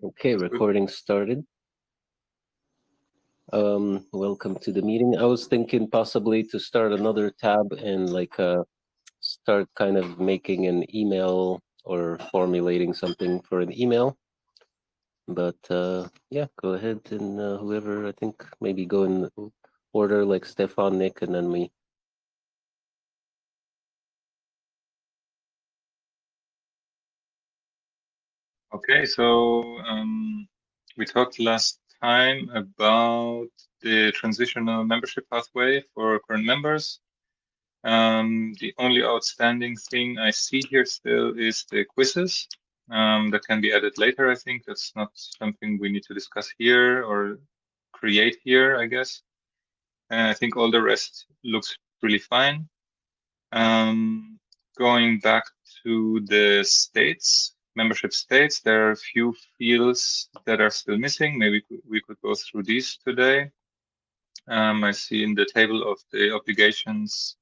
Okay, recording started. Welcome to the meeting. I was thinking possibly to start another tab and start kind of making an email or formulating something for an email. But yeah, go ahead and whoever, I think maybe go in order like Stefan, Nick, and then me. Okay, so we talked last time about the transitional membership pathway for current members. The only outstanding thing I see here still is the quizzes that can be added later. I think that's not something we need to discuss here or create here, I guess. And I think all the rest looks really fine. Going back to the states, membership states, there are a few fields that are still missing. Maybe we could go through these today. I see in the table of the obligations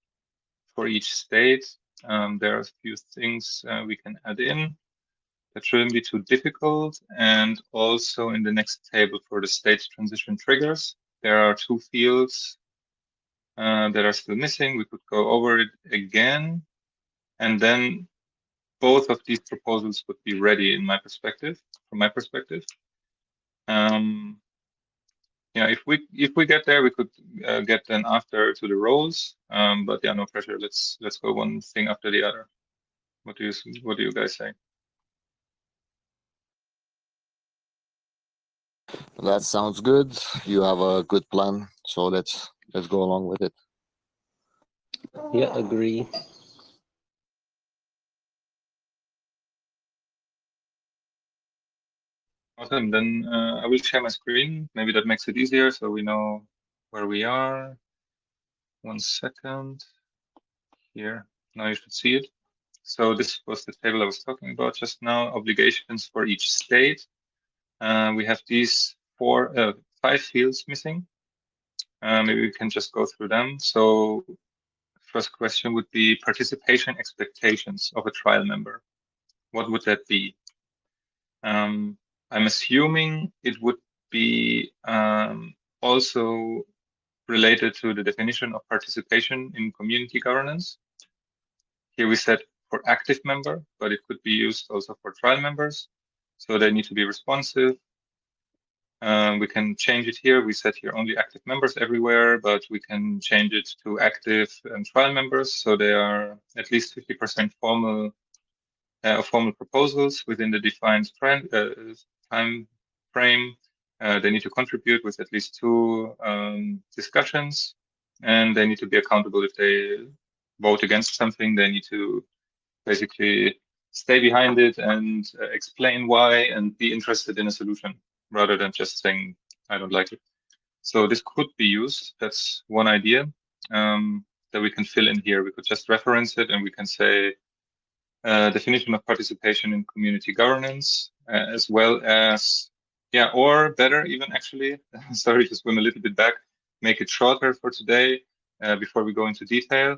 for each state, there are a few things we can add in. That shouldn't be too difficult. And also in the next table for the state transition triggers, there are two fields that are still missing. We could go over it again. And then both of these proposals would be ready in my perspective, from my perspective. Yeah, if we get there, we could get then after to the roles. But yeah, no pressure. Let's go one thing after the other. What do you guys say? That sounds good. You have a good plan, so let's go along with it. Yeah, agree. Awesome. Then I will share my screen. Maybe that makes it easier so we know where we are. 1 second. Here. Now you should see it. So this was the table I was talking about just now. Obligations for each state. We have these 5 fields missing. Maybe we can just go through them. So first question would be participation expectations of a trial member. What would that be? I'm assuming it would be also related to the definition of participation in community governance. Here we said for active member, but it could be used also for trial members. So they need to be responsive. We can change it here. We set here only active members everywhere, but we can change it to active and trial members. So they are at least 50% formal proposals within the defined time frame. They need to contribute with at least 2 discussions, and they need to be accountable if they vote against something. They need to basically stay behind it and explain why and be interested in a solution rather than just saying, I don't like it. So this could be used. That's one idea that we can fill in here. We could just reference it and we can say definition of participation in community governance, as well as, yeah, or better even actually, sorry to swim a little bit back, make it shorter for today before we go into detail.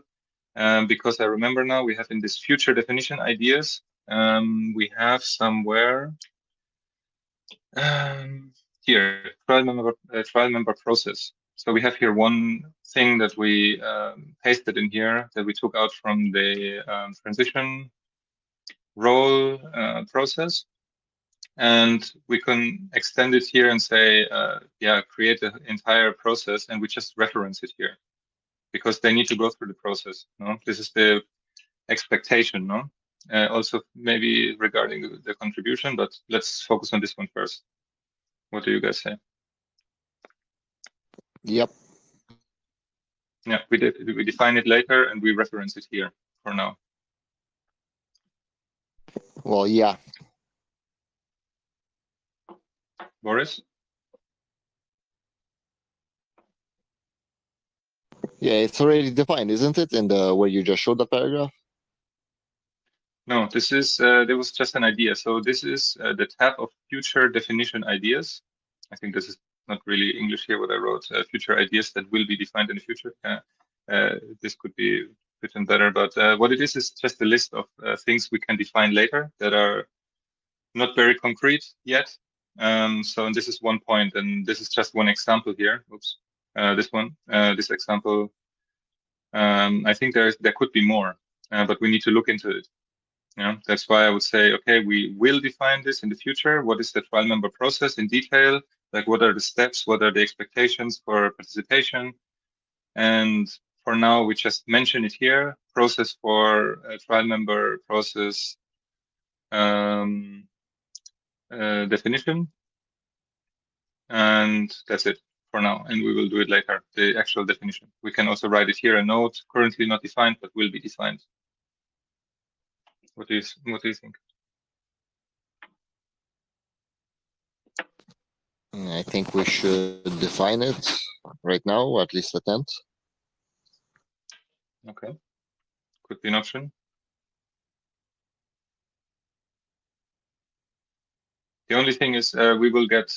Because I remember now we have in this future definition ideas, we have somewhere here, trial member process. So we have here one thing that we pasted in here that we took out from the transition role process. And we can extend it here and say, yeah, create an entire process, and we just reference it here because they need to go through the process. No, this is the expectation. No, also maybe regarding the contribution, but let's focus on this one first. What do you guys say? Yep. Yeah, we define it later and we reference it here for now. Well, yeah. Boris? Yeah, it's already defined, isn't it? In the where you just showed the paragraph. No, this is there was just an idea. So this is the tab of future definition ideas. I think this is not really English here what I wrote. Future ideas that will be defined in the future. This could be written better, but what it is just a list of things we can define later that are not very concrete yet. So this is one point, and this is just one example here. Oops, this example. I think there could be more, but we need to look into it. Yeah, that's why I would say, okay, we will define this in the future. What is the trial member process in detail? Like, what are the steps? What are the expectations for participation? And for now, we just mention it here. Process for a trial member process definition. And that's it for now. And we will do it later, the actual definition. We can also write it here, a note, currently not defined, but will be defined. What do you think? I think we should define it right now, or at least attempt. Okay, could be an option. The only thing is we will get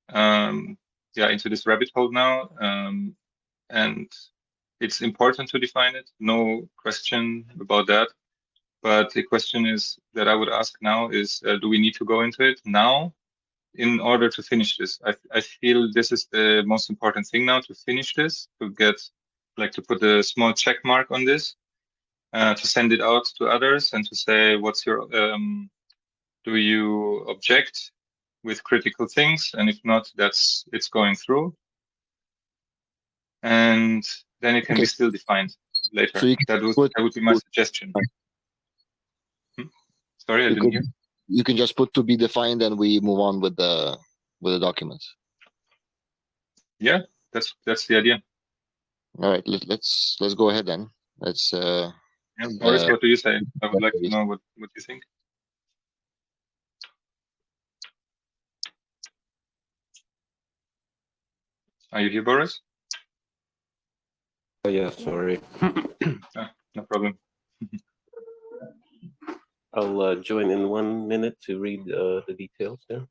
into this rabbit hole now, and it's important to define it. No question about that. But the question is that I would ask now is, do we need to go into it now in order to finish this? I feel this is the most important thing now, to finish this, to get, like, to put a small check mark on this, to send it out to others and to say, what's your, do you object with critical things? And if not, it's going through. And then it can be still defined later. So that would be my suggestion. Sorry, I didn't hear. You can just put to be defined, and we move on with the documents. Yeah, that's the idea. All right, let's go ahead then. Let's. Boris, what do you say? I would like to know what you think. Are you here, Boris? Oh, yeah, sorry. No problem. I'll join in 1 minute to read the details there.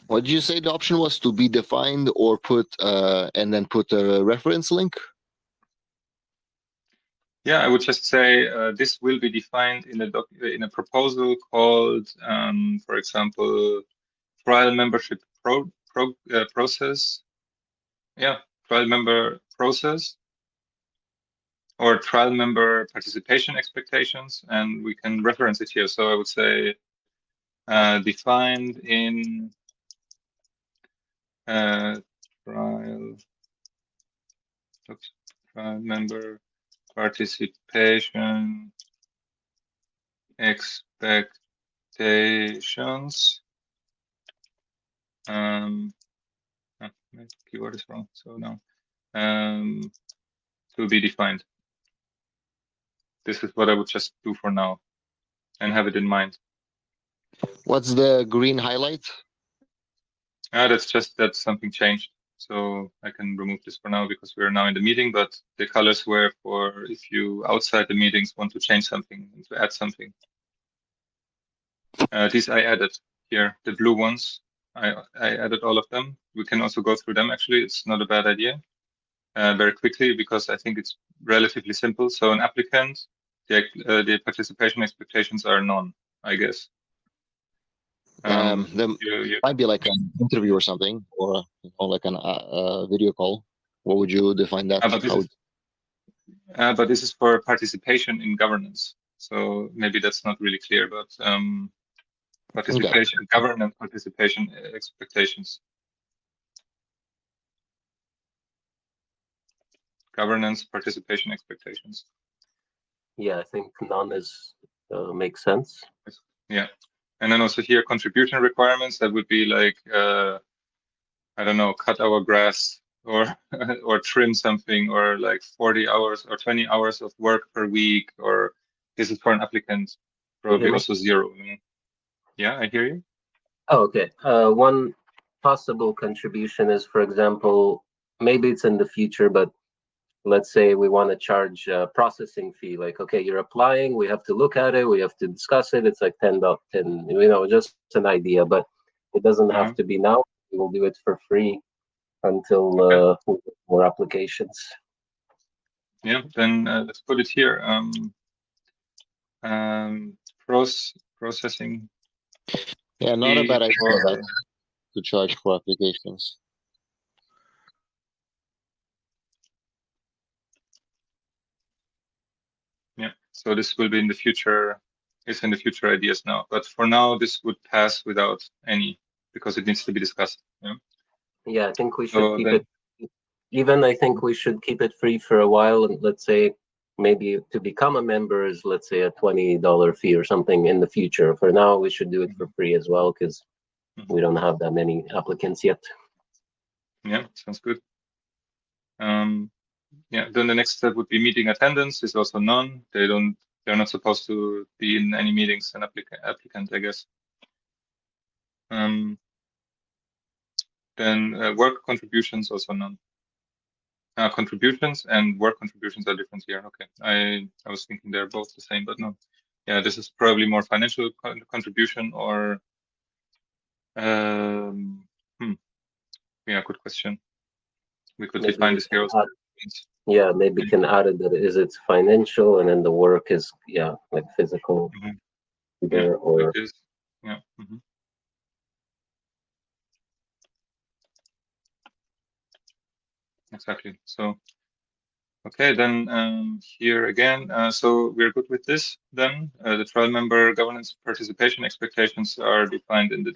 What did you say the option was? To be defined, or put and then put a reference link? Yeah, I would just say this will be defined in a proposal called, for example, trial membership process. Yeah, trial member process, or trial member participation expectations, and we can reference it here. So I would say defined in trial member participation expectations. Keyword is wrong. So now to be defined. This is what I would just do for now and have it in mind. What's the green highlight? That's just that something changed. So I can remove this for now because we're now in the meeting, but the colors were for if you outside the meetings want to change something, to add something. These I added here, the blue ones. I added all of them. We can also go through them. Actually, it's not a bad idea. Very quickly, because I think it's relatively simple. So an applicant, the participation expectations are none, I guess. There might be like an interview or something, or like a video call. What would you define that? But this is for participation in governance. So maybe that's not really clear, but participation, governance participation expectations. Governance participation expectations. Yeah, I think none makes sense. Yeah. And then also here, contribution requirements, that would be like, I don't know, cut our grass, or or trim something, or like 40 hours or 20 hours of work per week, or this is for an applicant, probably also 0. Yeah, I hear you. Oh, okay. One possible contribution is, for example, maybe it's in the future, but let's say we want to charge a processing fee. Like, okay, you're applying, we have to look at it, we have to discuss it. It's like $10, just an idea, but it doesn't have to be now. We will do it for free until more applications. Yeah, then let's put it here. Processing. Yeah, not a bad idea for, that, to charge for applications. Yeah, so this will be in the future. It's in the future ideas now, but for now this would pass without any, because it needs to be discussed. Yeah, Yeah, I think we should so keep then, it. Even I think we should keep it free for a while, and let's say maybe to become a member is, let's say, a $20 fee or something in the future. For now, we should do it for free as well, because we don't have that many applicants yet. Yeah, sounds good. Yeah, then the next step would be meeting attendance is also none. They're not supposed to be in any meetings, an applicant, I guess. Then work contributions, also none. Contributions and work contributions are different here. Okay, I was thinking they're both the same, but no. Yeah, this is probably more financial contribution or yeah, good question. We could Maybe define we this can here also. Yeah, maybe can add it that is it financial, and then the work is like physical, Yeah, or like this. Yeah. Exactly. So, okay, then here again, so we're good with this. Then the trial member governance participation expectations are defined in the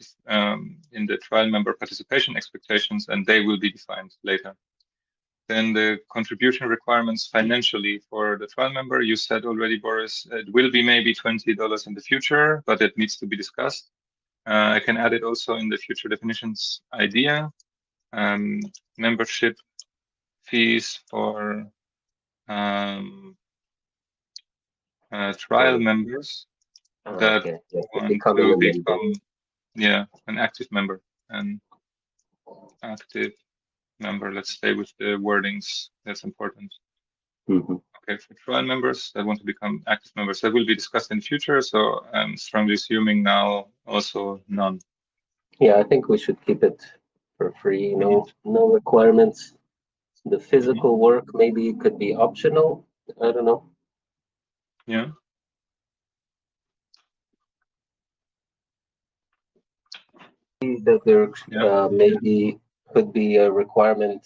trial member participation expectations, and they will be defined later. Then the contribution requirements financially for the trial member, you said already, Boris, it will be maybe $20 in the future, but it needs to be discussed. I can add it also in the future definitions idea. Membership fees for trial members that want to become an active member. An active member, let's stay with the wordings, that's important. Okay, for trial members that want to become active members, that will be discussed in the future, so I'm strongly assuming now also none. Yeah, I think we should keep it for free, no requirements. The physical work maybe could be optional, I don't know. Yeah. That there maybe could be a requirement,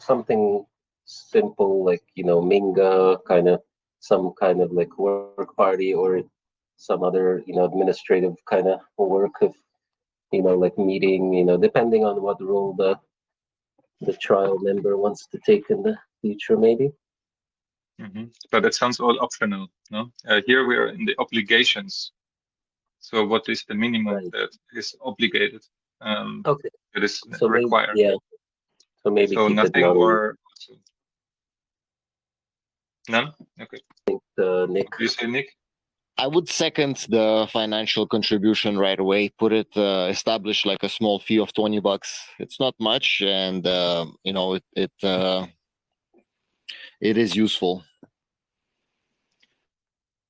something simple like, Minga, some kind of like work party, or some other, administrative kind of work of, like meeting, depending on what role the trial member wants to take in the future, maybe. But that sounds all optional, no? Here we are in the obligations. So what is the minimum that is obligated? Okay. That is so required. Maybe, So maybe so keep nothing it none. or none? Okay. Nick. You say Nick? I would second the financial contribution right away. Put it, establish like a small fee of $20. It's not much, and it is useful.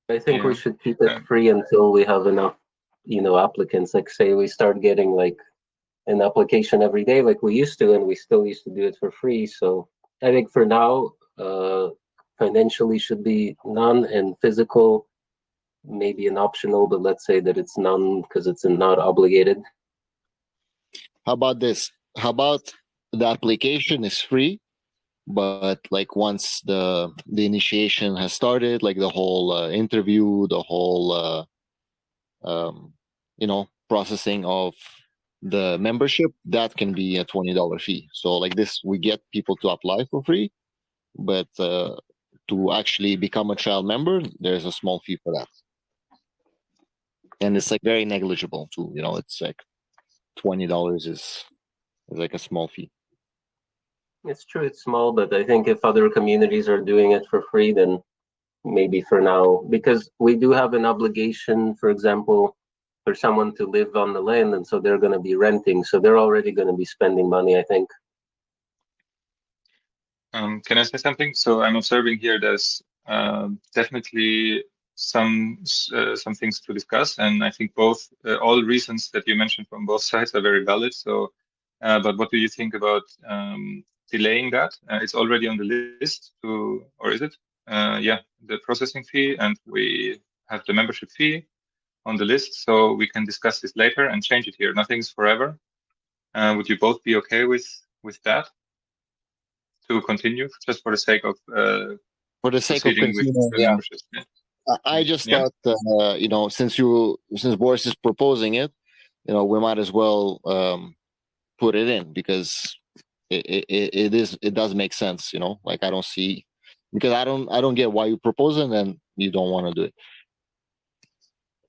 I think we should keep it free until we have enough, applicants. Like, say we start getting like an application every day, like we used to, and we still used to do it for free. So I think for now, financially should be none, and physical maybe an optional, but let's say that it's none because it's not obligated. How about this? How about the application is free, but like once the initiation has started, like the whole interview, the whole processing of the membership, that can be a $20 fee. So like this, we get people to apply for free, but to actually become a trial member, there's a small fee for that. And it's like very negligible too. It's like $20 is like a small fee. It's true, it's small, but I think if other communities are doing it for free, then maybe for now, because we do have an obligation, for example, for someone to live on the land, and so they're going to be renting, so they're already going to be spending money, I think. Can I say something? So I'm observing here there's definitely some things to discuss, and I think all reasons that you mentioned from both sides are very valid. So, but what do you think about delaying that? It's already on the list or is it? Yeah, the processing fee, and we have the membership fee on the list, so we can discuss this later and change it here. Nothing's forever. Would you both be okay with that? To continue, just for the sake of For the sake of proceeding with continuing, the yeah. memberships. Yeah. I just Yeah. thought, you know, since Boris is proposing it, you know, we might as well put it in because it does make sense, you know. Like I don't see, because I don't get why you propose it and you don't want to do it.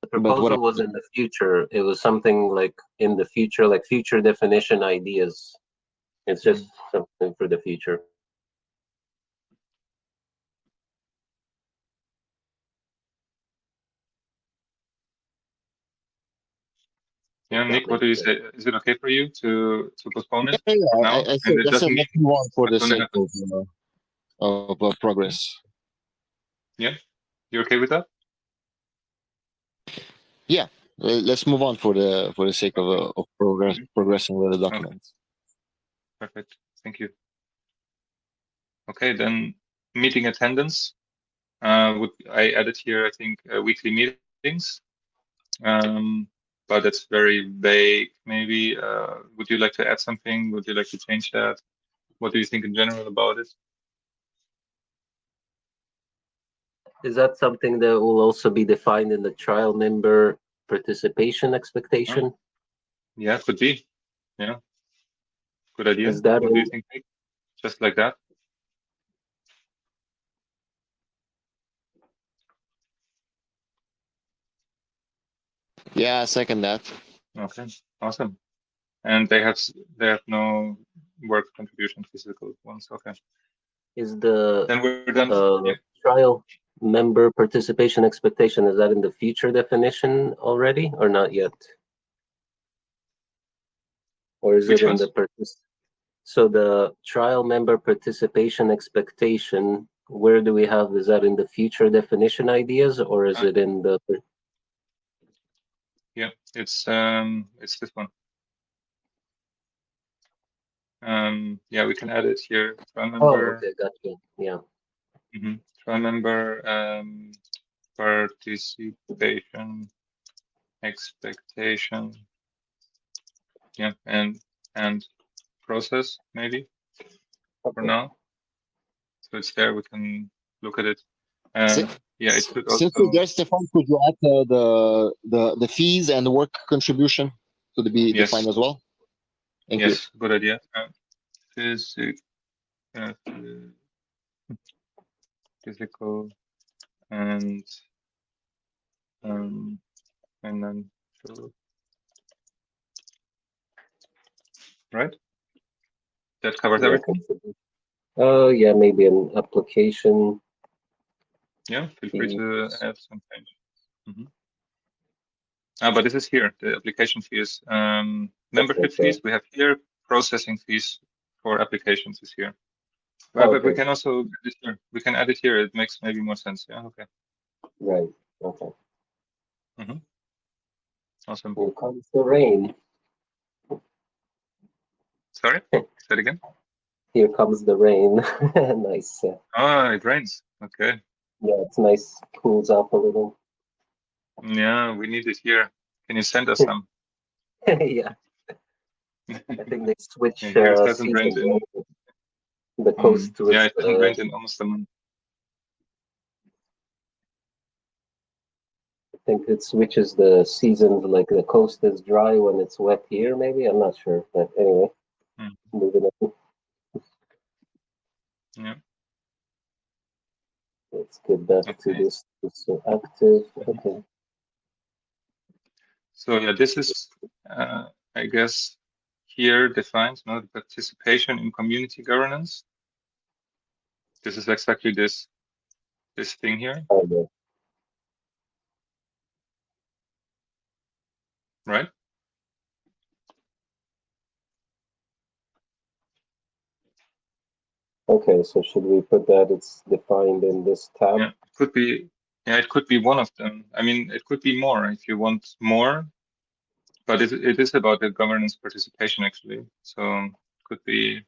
The But proposal whatever. was in the future. It was something like in the future, like future definition ideas. It's just something for the future. Yeah, Nick, what do you say? Is it okay for you to postpone it Yeah, for now? I And it said doesn't mean let's move on for the what's going to sake happen. of progress. Yeah, you okay with that? Yeah, let's move on for the sake of progressing with the document. Perfect. Thank you. Okay, then meeting attendance. I added here, I think, weekly meetings. But it's very vague. Maybe would you like to add something? Would you like to change that? What do you think in general about it? Is that something that will also be defined in the trial member participation expectation? Yeah, could be. Yeah, good idea. Is that What do you think, Nick? Just like that? Yeah, second that. Okay, awesome. And they have no work contribution physical ones. Okay. Is the Then we're done. Yeah. trial member participation expectation, is that in the future definition already or not yet? Or is Which it in ones? the so the trial member participation expectation, where do we have, is that in the future definition ideas or is it in the? Yeah, it's this one. Yeah, we can add it here. Trial member. Oh, okay, gotcha. Yeah. Trial member participation expectation. Yeah, and process maybe for now. So it's there. We can look at it. Yeah, it could also. Since you're there, Stefan, could you add the fees and the work contribution to be defined as well? Thank you. Good idea. Physical and financial. Right? That covers everything. Oh, yeah, maybe an application. Yeah, feel free to add some change. But this is here, the application fees. Membership fees we have here, processing fees for applications is here. But we can also, we can add it here. It makes maybe more sense. Yeah, okay. Right, okay. Awesome. Here comes the rain. Sorry, say it again. Here comes the rain. Nice. It rains. Okay. Yeah, it's nice. Cools off a little. Yeah, we need it here. Can you send us some? Yeah. I think they switch Here it hasn't rained in. The coast was, yeah, it hasn't rained in almost a month. I think it switches the seasons, like the coast is dry when it's wet here, maybe? I'm not sure, but anyway. Moving on. Yeah. Let's get back to this active. Okay. So yeah, this is, I guess, here defined, the participation in community governance. This is exactly this thing here. Okay. Right? Okay, so should we put that it's defined in this tab? Yeah, it could be. Yeah, it could be one of them. I mean, it could be more if you want more, but it is about the governance participation actually. So it could be.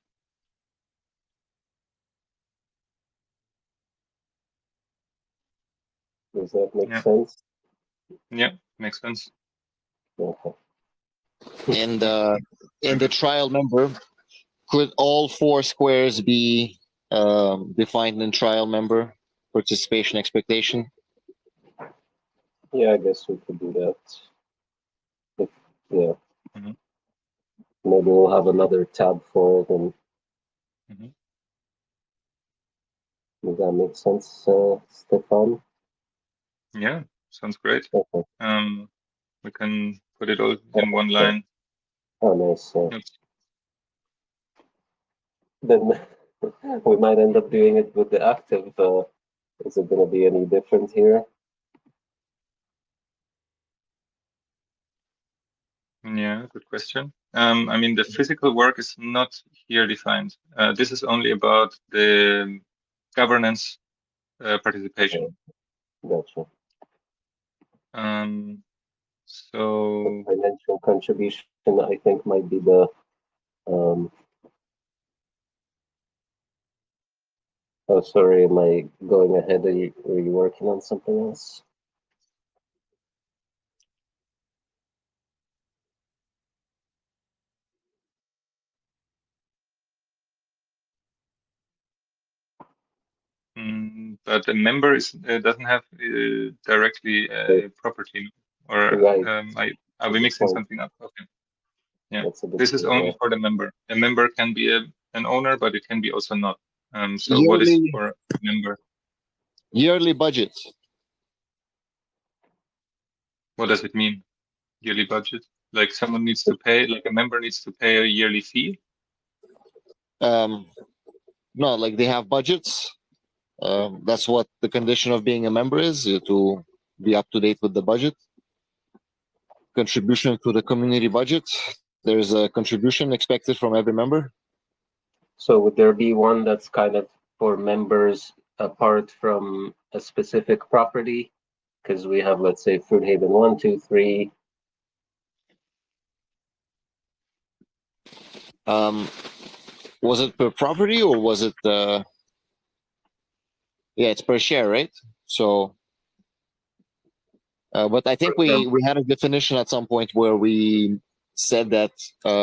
Does that make Yeah. sense? Yeah, makes sense. Okay. And in the trial member, could all 4 squares be defined in trial member participation expectation? Yeah, I guess we could do that. If, yeah. Mhm. Maybe we'll have another tab for it, and Mhm. does that make sense, Stefan? Yeah, sounds great. Okay. We can put it all in one line. Oh, nice. Yep. Then we might end up doing it with the active. Is it going to be any different here? Yeah, good question. I mean, the physical work is not here defined. This is only about the governance participation. Gotcha. So Financial contribution, I think, might be the. Oh, sorry. Am I going ahead? Are you working on something else? but a member is doesn't have directly a property, or Right. are we Good mixing point. something up? Okay. Yeah, That's a good this is point, only yeah. for the member. A member can be an owner, but it can be also not. So what is for a member? Yearly budget. What does it mean? Yearly budget? Like someone needs to pay, like a member needs to pay a yearly fee? No, like they have budgets. That's what the condition of being a member is, to be up to date with the budget. Contribution to the community budget. There's a contribution expected from every member. So would there be one that's kind of for members apart from a specific property? Because we have, let's say, Fruit Haven 1, 2, 3. Was it per property or was it? Yeah, it's per share, right? So, but I think we had a definition at some point where we said that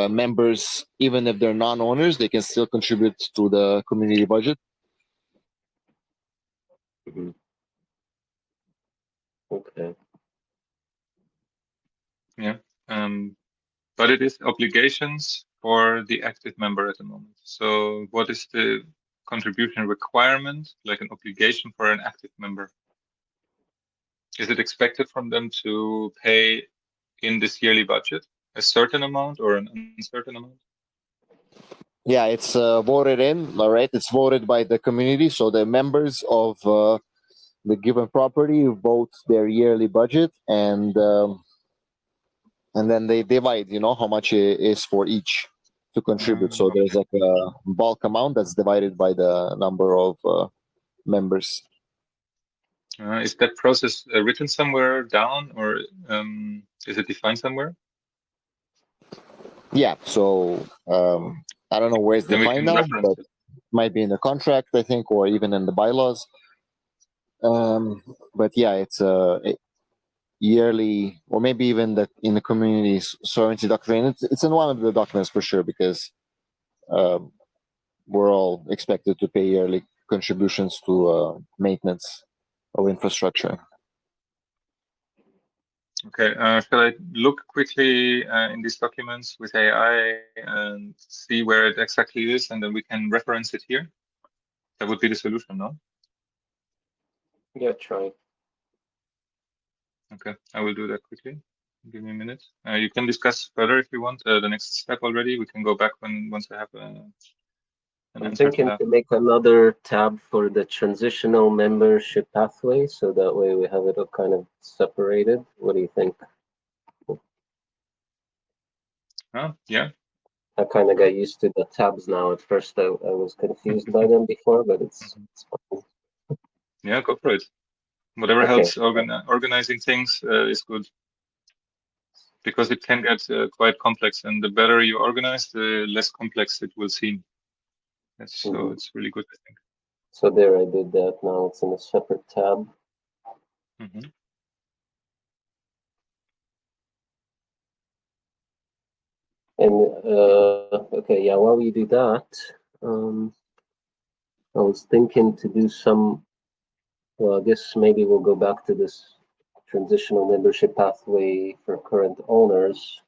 members, even if they're non-owners, they can still contribute to the community budget. Mm-hmm. Okay. Yeah. But it is obligations for the active member at the moment. So what is the contribution requirement, like an obligation for an active member? Is it expected from them to pay in this yearly budget a certain amount or an uncertain amount? Yeah, it's voted in, all right? It's voted by the community. So the members of the given property vote their yearly budget, and then they divide, how much it is for each to contribute. So there's like a bulk amount that's divided by the number of members. Is that process written somewhere down, or is it defined somewhere? Yeah, so I don't know where it's Then we defined can now, reference but it. might be in the contract, I think, or even in the bylaws. But yeah, it's a yearly, or maybe even in the community sovereignty document. It's in one of the documents for sure, because we're all expected to pay yearly contributions to maintenance of infrastructure. Okay, shall I look quickly in these documents with AI and see where it exactly is, and then we can reference it here? That would be the solution, no? Yeah, try. Okay, I will do that quickly. Give me a minute. You can discuss further if you want the next step already. We can go back once I have an I'm answer to thinking that. to make another tab for the transitional membership pathway, so that way we have it all kind of separated. What do you think? Yeah. I kind of got used to the tabs now. At first, I was confused by them before, but it's fine. Yeah, go for it. Whatever Okay. helps organizing things is good, because it can get quite complex, and the better you organize, the less complex it will seem. So it's really good, I think. So there, I did that. Now it's in a separate tab. Mhm. And okay, yeah, while you do that, I was thinking to do some, well, I guess maybe we'll go back to this transitional membership pathway for current owners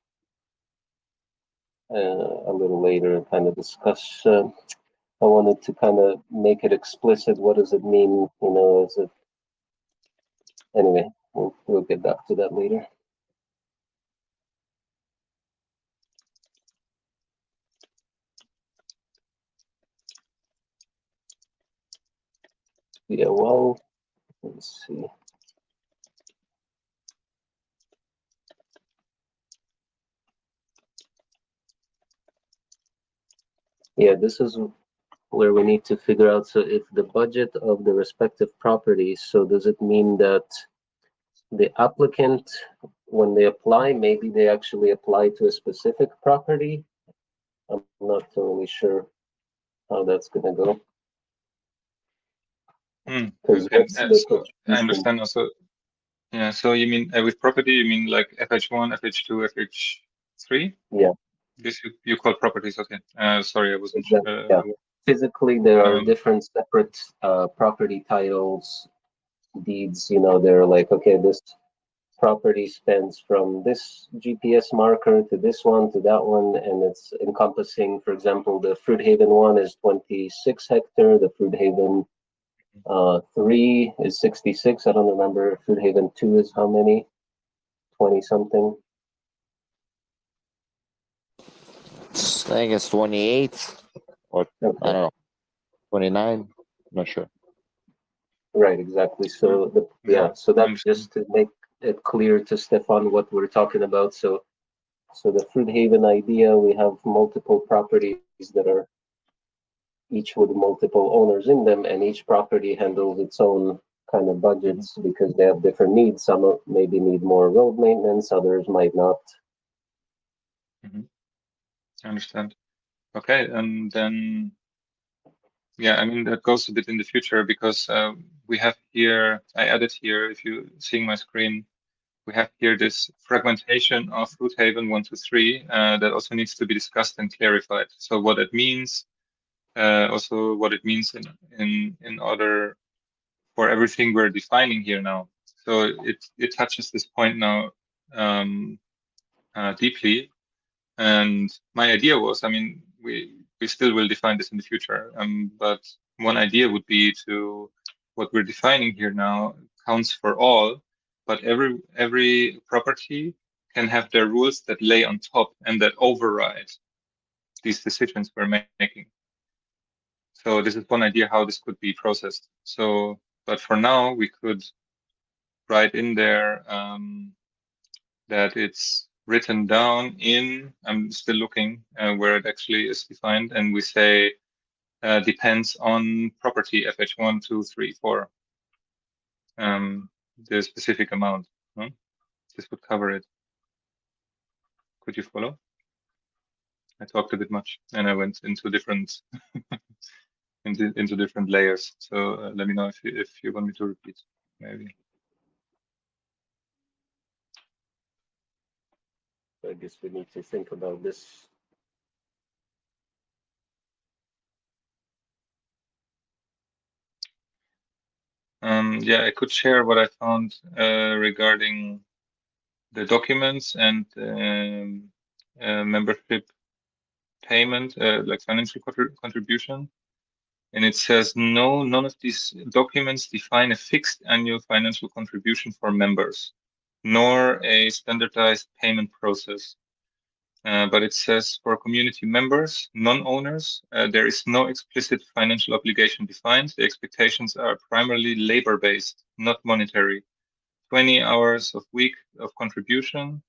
a little later and kind of discuss. I wanted to kind of make it explicit. What does it mean? You know, is it anyway? We'll get back to that later. Yeah, well, let's see. Yeah, this is where we need to figure out. So if the budget of the respective properties, so does it mean that the applicant, when they apply, maybe they actually apply to a specific property? I'm not totally sure how that's gonna go. Because Okay. what's the So I contribution? understand also. Yeah. So you mean with property, you mean like FH1, FH2, FH3? Yeah, This you call properties. Okay. Sorry, I wasn't. exactly. Yeah. Physically, there are different separate property titles, deeds. You know, they're like, okay, this property spans from this GPS marker to this one to that one, and it's encompassing, for example, the Fruit Haven one is 26 hectare, the Fruit Haven 3 is 66. I don't remember. Fruit Haven 2 is how many? 20 something. I think it's 28 or Okay. I don't know, 29. I'm not sure. Right, exactly. So so that's just to make it clear to Stefan what we're talking about. So the Fruit Haven idea, we have multiple properties that are each with multiple owners in them, and each property handles its own kind of budgets because they have different needs. Some maybe need more road maintenance, others might not. I understand. Okay, and then yeah, I mean that goes a bit in the future because we have here. I added here. If you seeing my screen, we have here this fragmentation of Fruit Haven 1 to 3 that also needs to be discussed and clarified. So what it means, also what it means in order for everything we're defining here now. So it touches this point now deeply. And my idea was, I mean, we still will define this in the future. But one idea would be to what we're defining here now counts for all, but every property can have their rules that lay on top and that override these decisions we're making. So this is one idea how this could be processed. So, but for now, we could write in there that it's written down in, I'm still looking where it actually is defined, and we say depends on property FH1, 2, 3, 4, the specific amount. Huh? This would cover it. Could you follow? I talked a bit much, and I went into different into different layers. So let me know if you want me to repeat, maybe. I guess we need to think about this. Yeah, I could share what I found regarding the documents and membership payment, like financial contribution. And it says, no, none of these documents define a fixed annual financial contribution for members, nor a standardized payment process. But it says for community members, non-owners, there is no explicit financial obligation defined. The expectations are primarily labor-based, not monetary. 20 hours of week of contribution.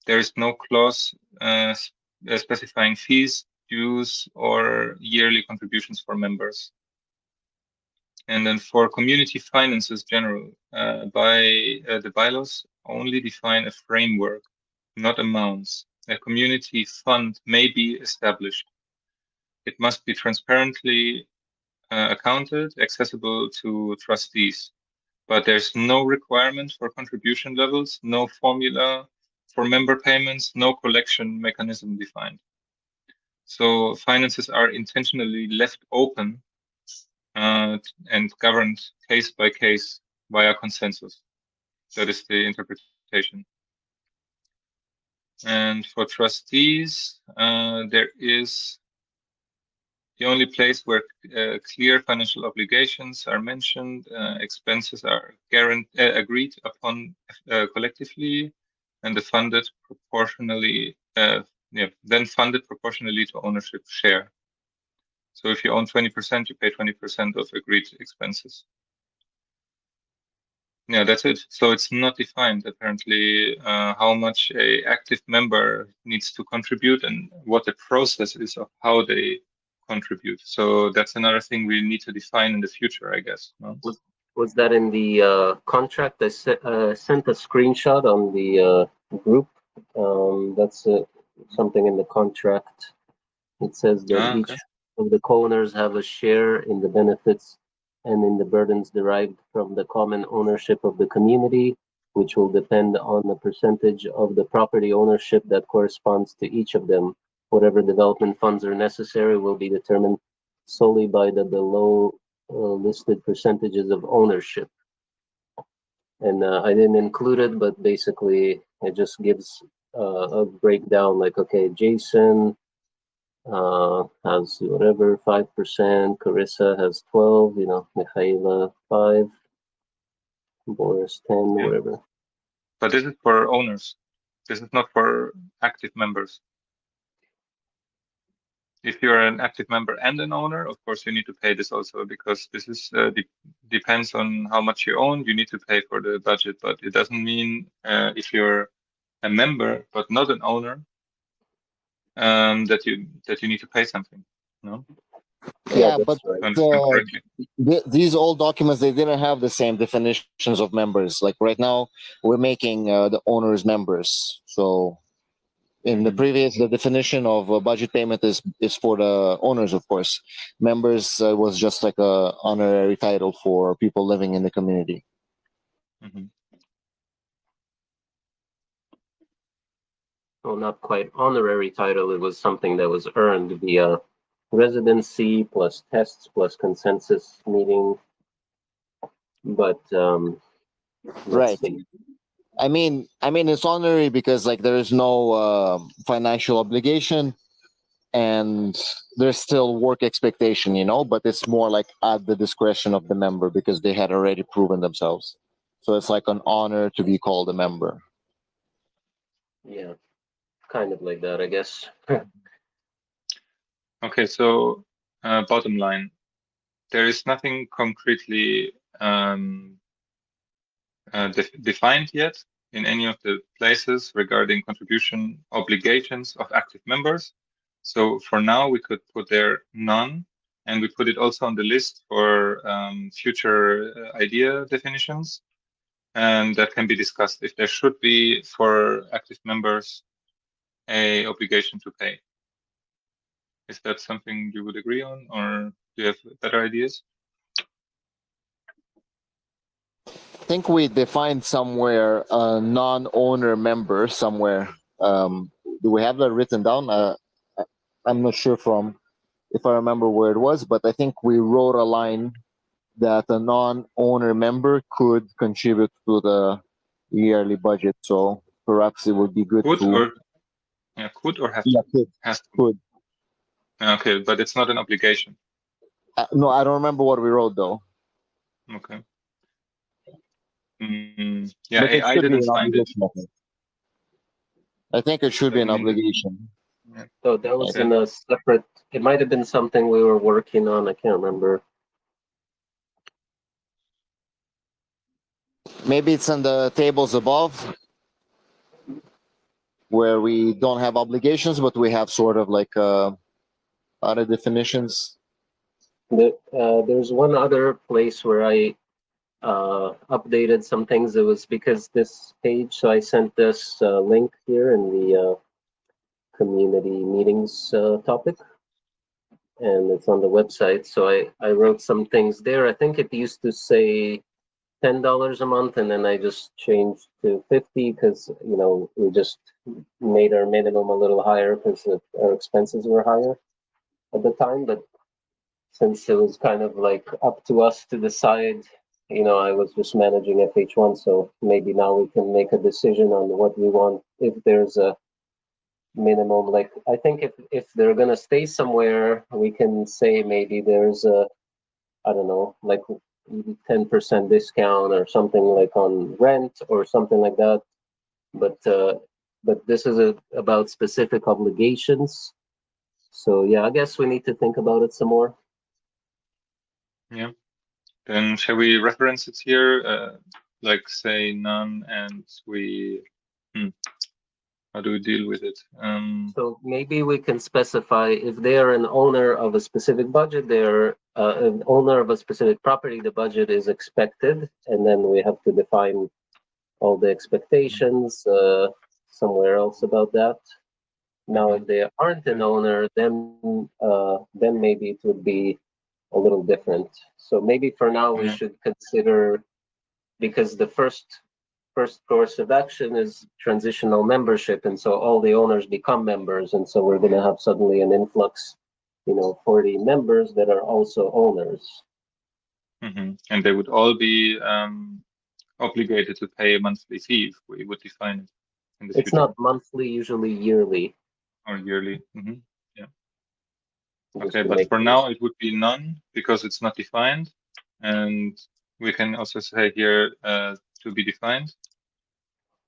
There is no clause specifying fees, dues, or yearly contributions for members. And then for community finances general, the bylaws only define a framework, not amounts. A community fund may be established. It must be transparently accounted, accessible to trustees. but there's no requirement for contribution levels, no formula for member payments, no collection mechanism defined. So finances are intentionally left open and governed case by case via consensus. That is the interpretation. And for trustees, there is the only place where clear financial obligations are mentioned, expenses are agreed upon collectively, and funded proportionally. Then funded proportionally to ownership share. So if you own 20%, you pay 20% of agreed expenses. Yeah, that's it. So it's not defined apparently how much a active member needs to contribute and what the process is of how they contribute. So that's another thing we need to define in the future, I guess. No? Was that in the contract? I sent a screenshot on the group. That's something in the contract. It says that each of the co-owners have a share in the benefits and in the burdens derived from the common ownership of the community, which will depend on the percentage of the property ownership that corresponds to each of them. Whatever development funds are necessary will be determined solely by the below listed percentages of ownership. And I didn't include it, but basically it just gives a breakdown like, okay, Jason has whatever 5%, Carissa has 12, you know, Michaela 5, Boris 10, whatever. But this is for owners. This is not for active members. If you're an active member and an owner, of course you need to pay this also, because this is depends on how much you own. You need to pay for the budget, but it doesn't mean if you're a member but not an owner that you need to pay something. No. Yeah, but right. these old documents, they didn't have the same definitions of members. Like right now, we're making the owners members. So in the previous, the definition of budget payment is for the owners, of course. Members was just like a honorary title for people living in the community. Mm-hmm. Well, not quite honorary title. It was something that was earned via residency plus tests plus consensus meeting. But right. See. I mean, it's honorary because like there is no financial obligation, and there's still work expectation, you know. But it's more like at the discretion of the member because they had already proven themselves. So it's like an honor to be called a member. Yeah, kind of like that, I guess. Okay, so bottom line, there is nothing concretely defined yet in any of the places regarding contribution obligations of active members. So for now, we could put there none, and we put it also on the list for future idea definitions, and that can be discussed if there should be for active members a obligation to pay. Is that something you would agree on, or do you have better ideas? I think we defined somewhere a non-owner member somewhere. Do we have that written down? I'm not sure if I remember where it was, but I think we wrote a line that a non-owner member could contribute to the yearly budget. So perhaps it would be good could to... Could or have yeah, to? could. Has to. Could. Okay, but it's not an obligation. No, I don't remember what we wrote though. Okay. Yeah, I didn't find it. I think it should be an obligation. Yeah. So that was in a separate, it might have been something we were working on, I can't remember. Maybe it's in the tables above where we don't have obligations, but we have sort of like other definitions. There's one other place where I updated some things. It was because this page, so I sent this link here in the community meetings topic, and it's on the website. So I wrote some things there. I think it used to say $10 a month, and then I just changed to 50 because we just made our minimum a little higher because our expenses were higher at the time. But since it was kind of like up to us to decide, I was just managing FH1, so maybe now we can make a decision on what we want. If there's a minimum, like I think if they're gonna stay somewhere, we can say maybe there's a, I don't know, like 10% discount or something like on rent or something like that. But this is about specific obligations. So yeah, I guess we need to think about it some more. Yeah. Then shall we reference it here? Like say none, and we. How do we deal with it? So maybe we can specify if they are an owner of a specific budget, they're an owner of a specific property, the budget is expected, and then we have to define all the expectations somewhere else about that. Now, if they aren't an owner, then maybe it would be a little different. So maybe for now we should consider, because the first course of action is transitional membership, and so all the owners become members, and so we're going to have suddenly an influx, 40 members that are also owners. And they would all be obligated to pay a monthly fee if we would define it in the future. It's not monthly, usually yearly. Or yearly. Yeah. Just Okay, to but make for this- now it would be none because it's not defined, and we can also say here to be defined.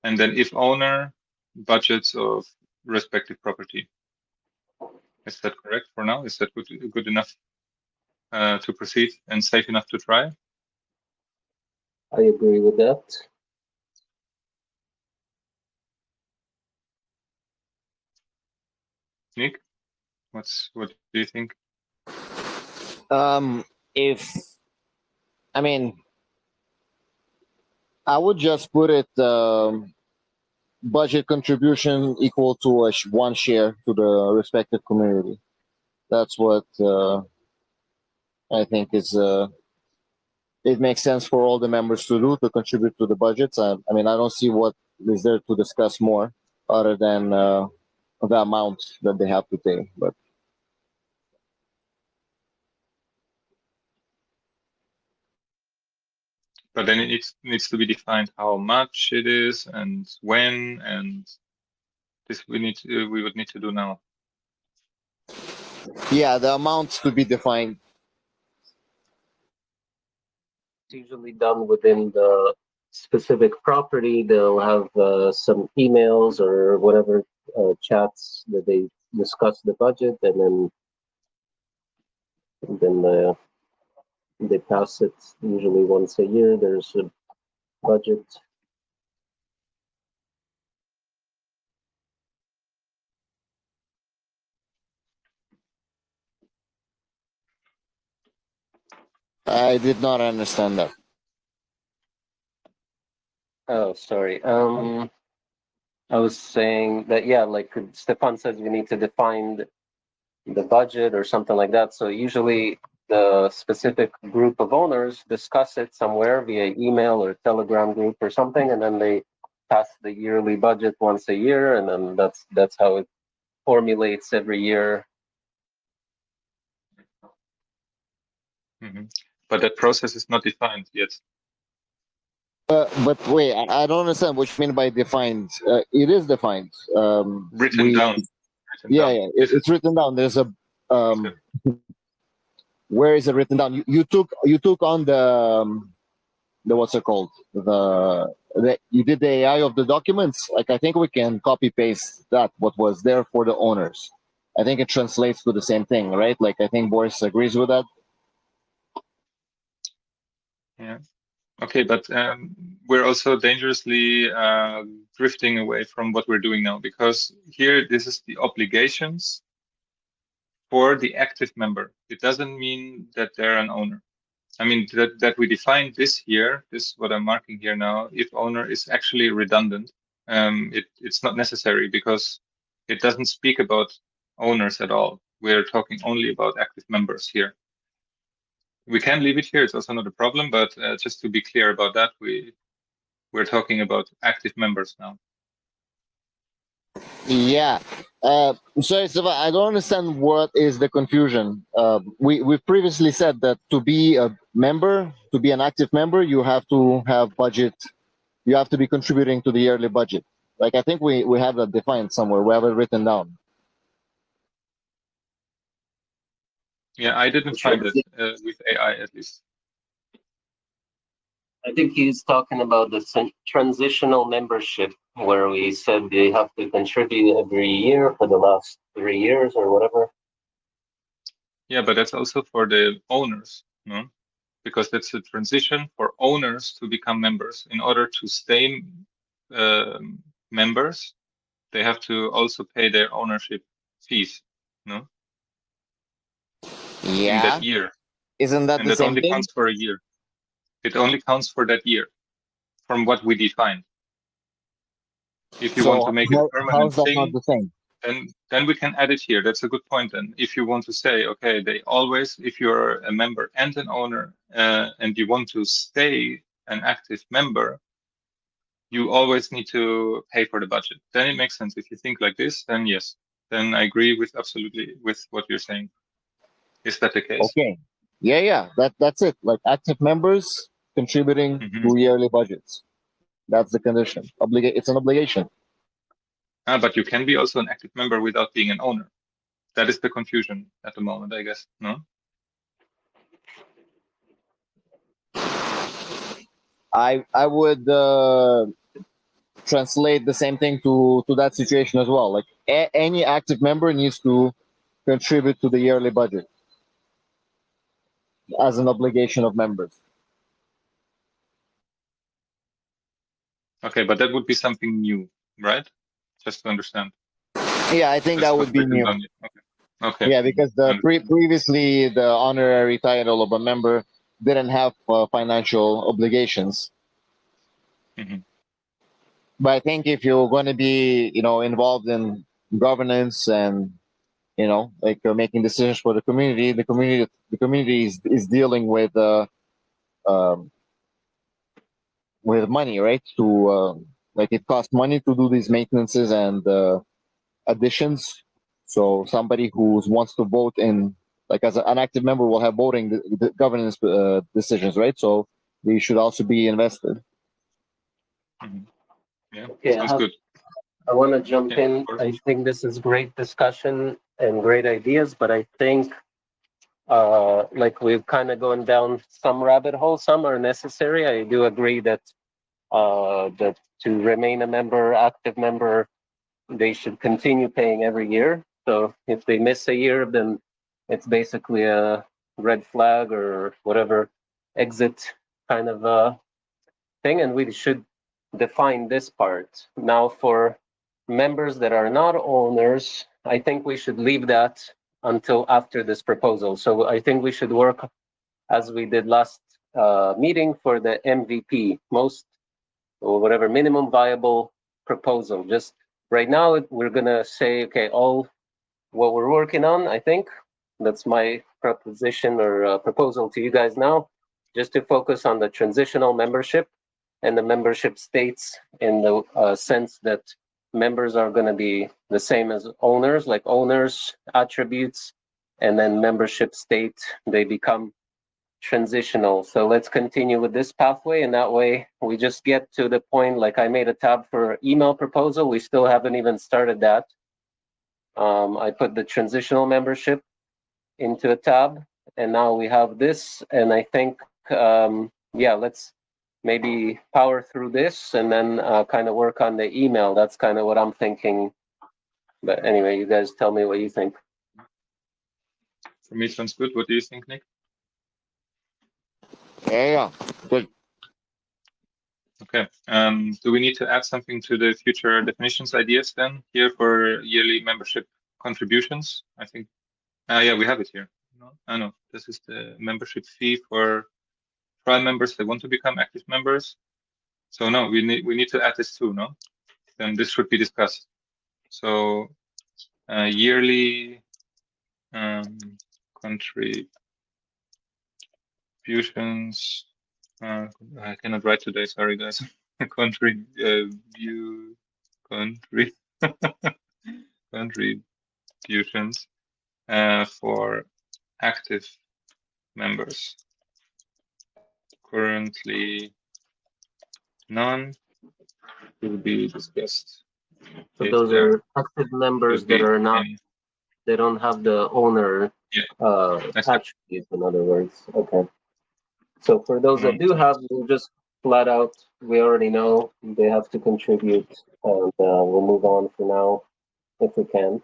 And then if owner, budgets of respective property. Is that correct for now? Is that good enough to proceed and safe enough to try? I agree with that. Nick, what do you think? I would just put it budget contribution equal to one share to the respective community. That's what I think is. It makes sense for all the members to do, to contribute to the budgets. I don't see what is there to discuss more other than the amount that they have to pay. But then it needs to be defined how much it is and when, and this we would need to do now. Yeah, the amounts to be defined. It's usually done within the specific property. They'll have some emails or whatever chats that they discuss the budget, and then they pass it usually once a year. There's a budget. I did not understand that. Oh, sorry. I was saying that, yeah, like Stefan said, we need to define the budget or something like that. So usually the specific group of owners discuss it somewhere via email or Telegram group or something, and then they pass the yearly budget once a year, and then that's how it formulates every year. But that process is not defined yet. But wait, I don't understand what you mean by defined. It is defined. Written down. It's written down. There's a where is it written down? You took on the what's it called? You did the AI of the documents. Like, I think we can copy paste that what was there for the owners. I think it translates to the same thing, right? Like, I think Boris agrees with that. Yeah. Okay, but we're also dangerously drifting away from what we're doing now, because here this is the obligations for the active member. It doesn't mean that they're an owner. I mean, that we define this here, this what I'm marking here now, if owner is actually redundant. It's not necessary because it doesn't speak about owners at all. We're talking only about active members here. We can leave it here. It's also not a problem, but just to be clear about that, we're talking about active members now. Yeah. So I don't understand what is the confusion. We've previously said that to be a member, to be an active member, you have to have budget. You have to be contributing to the yearly budget. Like, I think we have that defined somewhere. We have it written down. Yeah, I didn't find it with AI at least. I think he's talking about the transitional membership, where we said they have to contribute every year for the last 3 years or whatever. Yeah, but that's also for the owners, no? Because that's a transition for owners to become members. In order to stay members, they have to also pay their ownership fees, no? In Yeah. that year. Isn't that And the that same only thing? counts for a year. It only counts for that year, from what we define. If you want to make it a how permanent is that thing, not the same? then we can add it here. That's a good point. And if you want to say, okay, they always, if you're a member and an owner, and you want to stay an active member, you always need to pay for the budget. Then it makes sense. If you think like this, then yes. Then I agree with absolutely with what you're saying. Is that the case? Okay. Yeah. That's it. Like, active members contributing to yearly budgets. That's the condition. It's an obligation. But you can be also an active member without being an owner. That is the confusion at the moment, I guess. No? I would translate the same thing to that situation as well. Like, any active member needs to contribute to the yearly budget as an obligation of members. Okay, but that would be something new, right? Just to understand. Yeah, I think that would be new. Okay. Yeah, because previously the honorary title of a member didn't have financial obligations. Mhm. But I think if you're going to be, involved in governance and, like, making decisions for the community is dealing with money, right? To like, it costs money to do these maintenances and additions. So somebody who wants to vote in, like, as an active member, will have voting the governance decisions, right? So they should also be invested. Mhm. Yeah, Okay, sounds good. I want to jump Yeah, in. I think this is great discussion and great ideas, but I think like we've kind of gone down some rabbit holes. Some are necessary. I do agree that that to remain a member, active member, they should continue paying every year. So if they miss a year, then it's basically a red flag or whatever exit kind of thing, and we should define this part. Now, for members that are not owners, I think we should leave that until after this proposal. So I think we should work as we did last meeting for the MVP, most or whatever minimum viable proposal. Just right now, we're gonna say, okay, all what we're working on. I think that's my proposition or proposal to you guys now, just to focus on the transitional membership and the membership states in the sense that members are going to be the same as owners, like owners attributes, and then membership state, they become transitional. So let's continue with this pathway, and that way we just get to the point. Like, I made a tab for email proposal. We still haven't even started that. I put the transitional membership into a tab, and now we have this. And I think, yeah, let's maybe power through this and then kind of work on the email. That's kind of what I'm thinking. But anyway, you guys tell me what you think. For me, sounds good. What do you think, Nick? Yeah, good. Okay. Do we need to add something to the future definitions ideas then here for yearly membership contributions? I think, yeah, we have it here. No, I know this is the membership fee for trial members that want to become active members. So no, we need to add this too, no? Then this should be discussed. So yearly contributions Contributions. I cannot write today. Sorry, guys. Contributions for active members. Currently none. Will be discussed. So if those there are active members should that be are not, any. they don't have the owner Exactly. attributes, in other words. Okay. So for those that do have, we'll just flat out, we already know they have to contribute, and we'll move on for now if we can.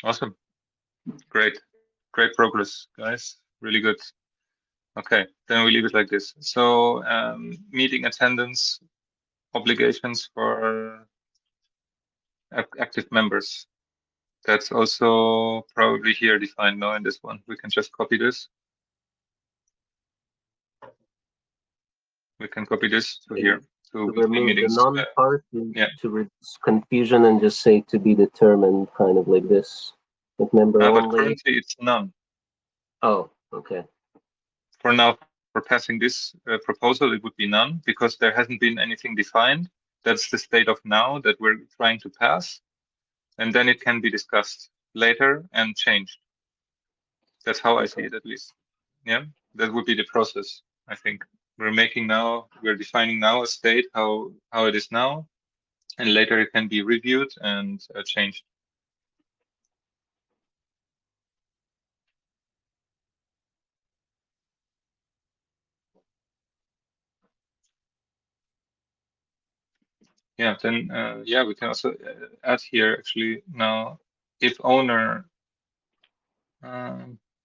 Awesome. Great progress, guys. Really good. Okay, then we leave it like this. So meeting attendance obligations for active members. That's also probably here defined now in this one. We can just copy this. We can copy this to here. To remove the non part, yeah. To reduce confusion and just say to be determined, kind of like this. With member only. But currently it's none. Oh, okay. For now, for passing this proposal, it would be none because there hasn't been anything defined. That's the state of now that we're trying to pass. And then it can be discussed later and changed. That's how I see it, at least. Yeah, that would be the process, I think. We're defining now a state, how it is now, and later it can be reviewed and changed. Yeah, then we can also add here actually now if owner.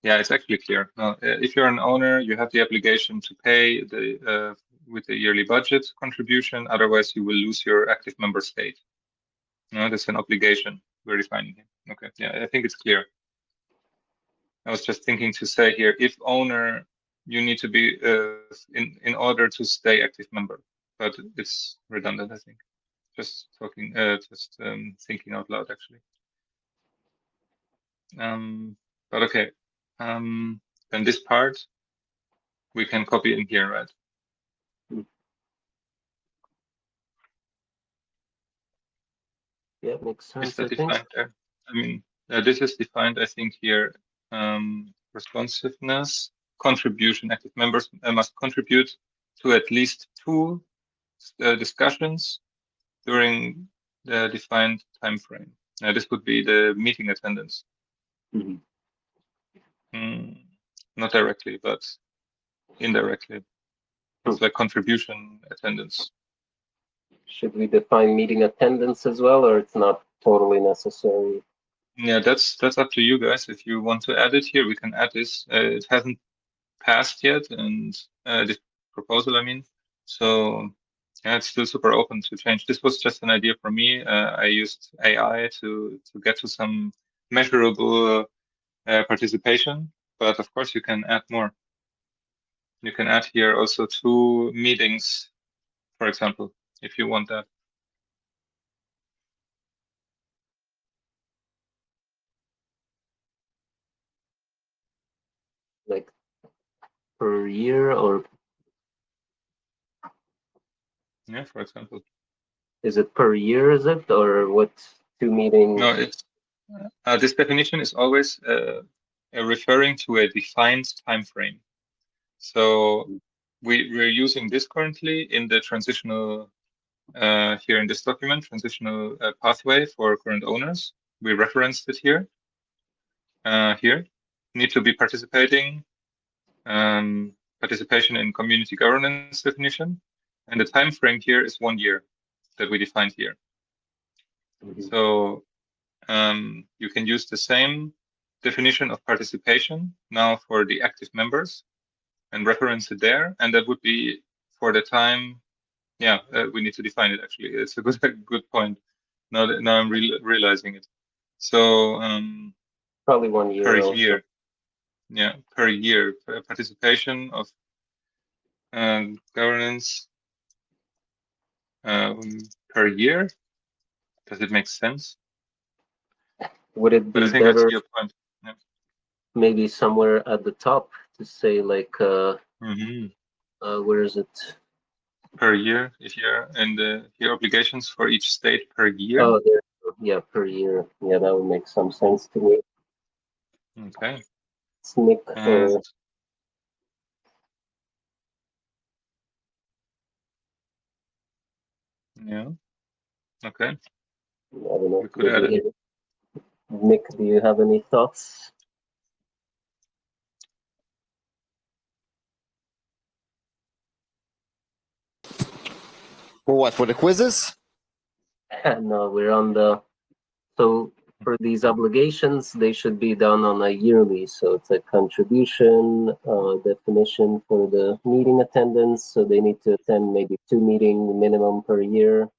Yeah, it's actually clear. Now, if you're an owner, you have the obligation to pay the with the yearly budget contribution. Otherwise, you will lose your active member state. No, that's an obligation we're defining here. Okay, yeah, I think it's clear. I was just thinking to say here, if owner, you need to be in order to stay active member, but it's redundant, I think. Just talking, thinking out loud, actually. But okay. Then this part we can copy in here, right? Yeah, makes sense. Is that defined there? I mean, this is defined, I think, here. Responsiveness, contribution. Active members must contribute to at least 2 discussions during the defined time frame. This would be the meeting attendance. Not directly, but indirectly. It's like contribution attendance. Should we define meeting attendance as well, or it's not totally necessary? Yeah, that's up to you guys. If you want to add it here, we can add this. It hasn't passed yet, and this proposal, I mean. So yeah, it's still super open to change. This was just an idea for me. I used AI to get to some measurable participation, but of course you can add more. You can add here also 2 meetings, for example, if you want that. Like per year, or? Yeah, for example. Is it per year, is it? Or what, 2 meetings? No, it's this definition is always referring to a defined time frame. So we're using this currently in the transitional here in this document, transitional pathway for current owners. We referenced it here. Here, need to be participating, participation in community governance definition, and the time frame here is 1 year that we defined here. So you can use the same definition of participation now for the active members and reference it there, and that would be for the time. Yeah, we need to define it. Actually, it's a good point. Now I'm realizing it. So probably 1 year per also. year. Yeah, per year participation of governance per year. Does it make sense? Would it be But I think better, that's your point. Yeah. Maybe somewhere at the top to say like Mhm. where is it? Per year, if you're in the here obligations for each state per year. Oh, there. Yeah, per year. Yeah, that would make some sense to me. Okay. It's Nick And or yeah. Okay. I don't know. We could add it. Maybe Nick, do you have any thoughts? For what? For the quizzes? No, we're on the. So for these obligations, they should be done on a yearly. So it's a contribution definition for the meeting attendance. So they need to attend maybe 2 meetings minimum per year.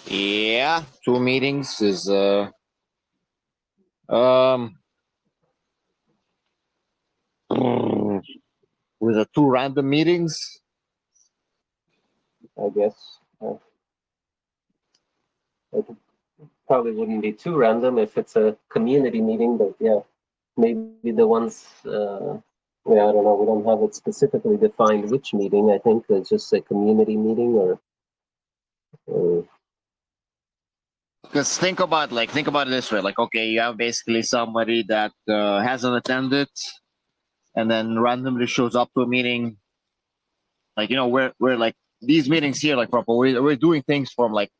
Yeah, 2 meetings is um with the 2 random meetings. I guess. It probably wouldn't be too random if it's a community meeting, but yeah, maybe the ones. Yeah, I don't know. We don't have it specifically defined which meeting. I think it's just a community meeting or Because think about it this way, like, okay, you have basically somebody that hasn't attended and then randomly shows up to a meeting. Like, you know, we're like these meetings here, like proper, we're doing things from like,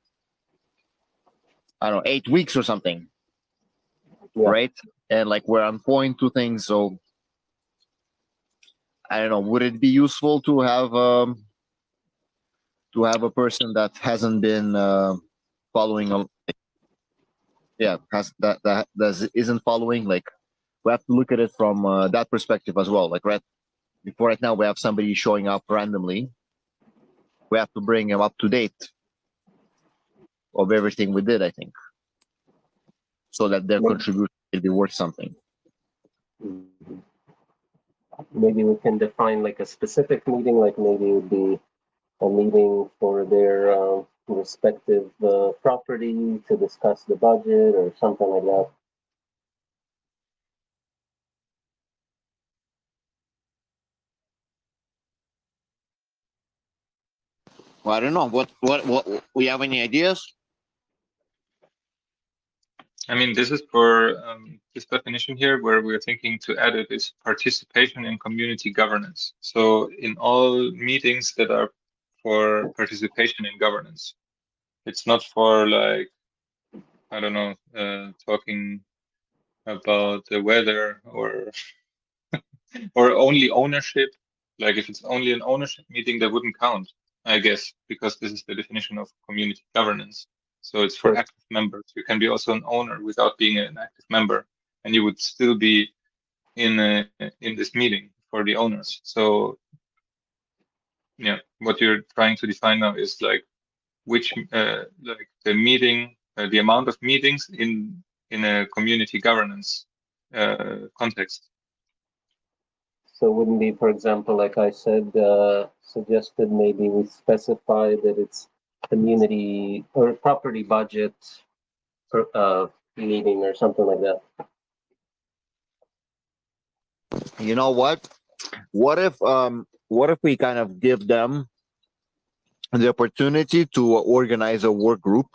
I don't know, 8 weeks or something. Yeah. Right? And like we're on point to things. So I don't know, would it be useful to have a person that hasn't been following that isn't following? Like, we have to look at it from that perspective as well. Like, right now we have somebody showing up randomly. We have to bring him up to date of everything we did, I think, so that their contribution will be worth something. Maybe we can define like a specific meeting, like maybe it would be a meeting for their respective property to discuss the budget or something like that. Well, I don't know. What we have any ideas? I mean, this is for this definition here where we're thinking to add it is participation in community governance. So in all meetings that are for participation in governance, it's not for like, I don't know, talking about the weather or only ownership. Like if it's only an ownership meeting, that wouldn't count, I guess, because this is the definition of community governance. So it's for Sure. active members. You can be also an owner without being an active member, and you would still be in this meeting for the owners. So yeah, what you're trying to define now is like which like the meeting, the amount of meetings in a community governance context. So it wouldn't be, for example, like I said, suggested maybe we specify that it's community or property budget meeting or something like that. You know what? What if we kind of give them the opportunity to organize a work group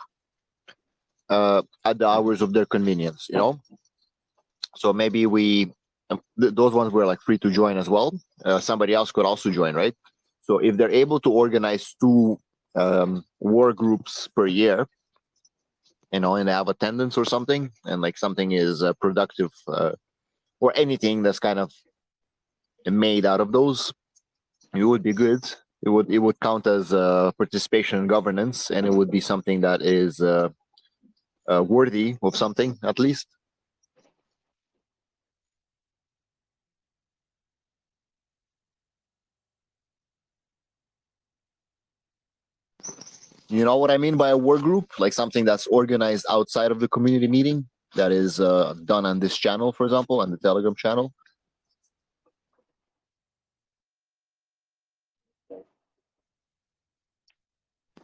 at the hours of their convenience, you know? So maybe we those ones were like free to join as well. Somebody else could also join, right? So if they're able to organize 2 work groups per year, you know, and they have attendance or something, and like something is productive or anything that's kind of made out of those, it would be good. It would count as participation in governance, and it would be something that is worthy of something at least. You know what I mean by a work group? Like something that's organized outside of the community meeting that is done on this channel, for example, on the Telegram channel.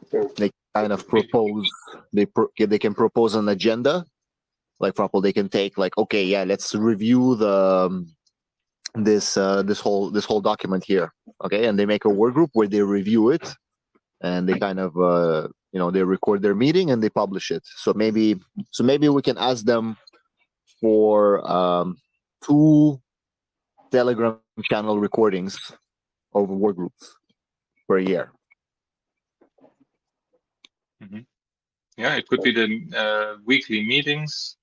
Sure. Like kind of propose. They can propose an agenda. Like, for example, they can take like, okay, yeah, let's review the this whole document here, okay, and they make a work group where they review it, and they kind of they record their meeting and they publish it. So maybe we can ask them for 2 Telegram channel recordings of work groups per year. Yeah, it could be the weekly meetings,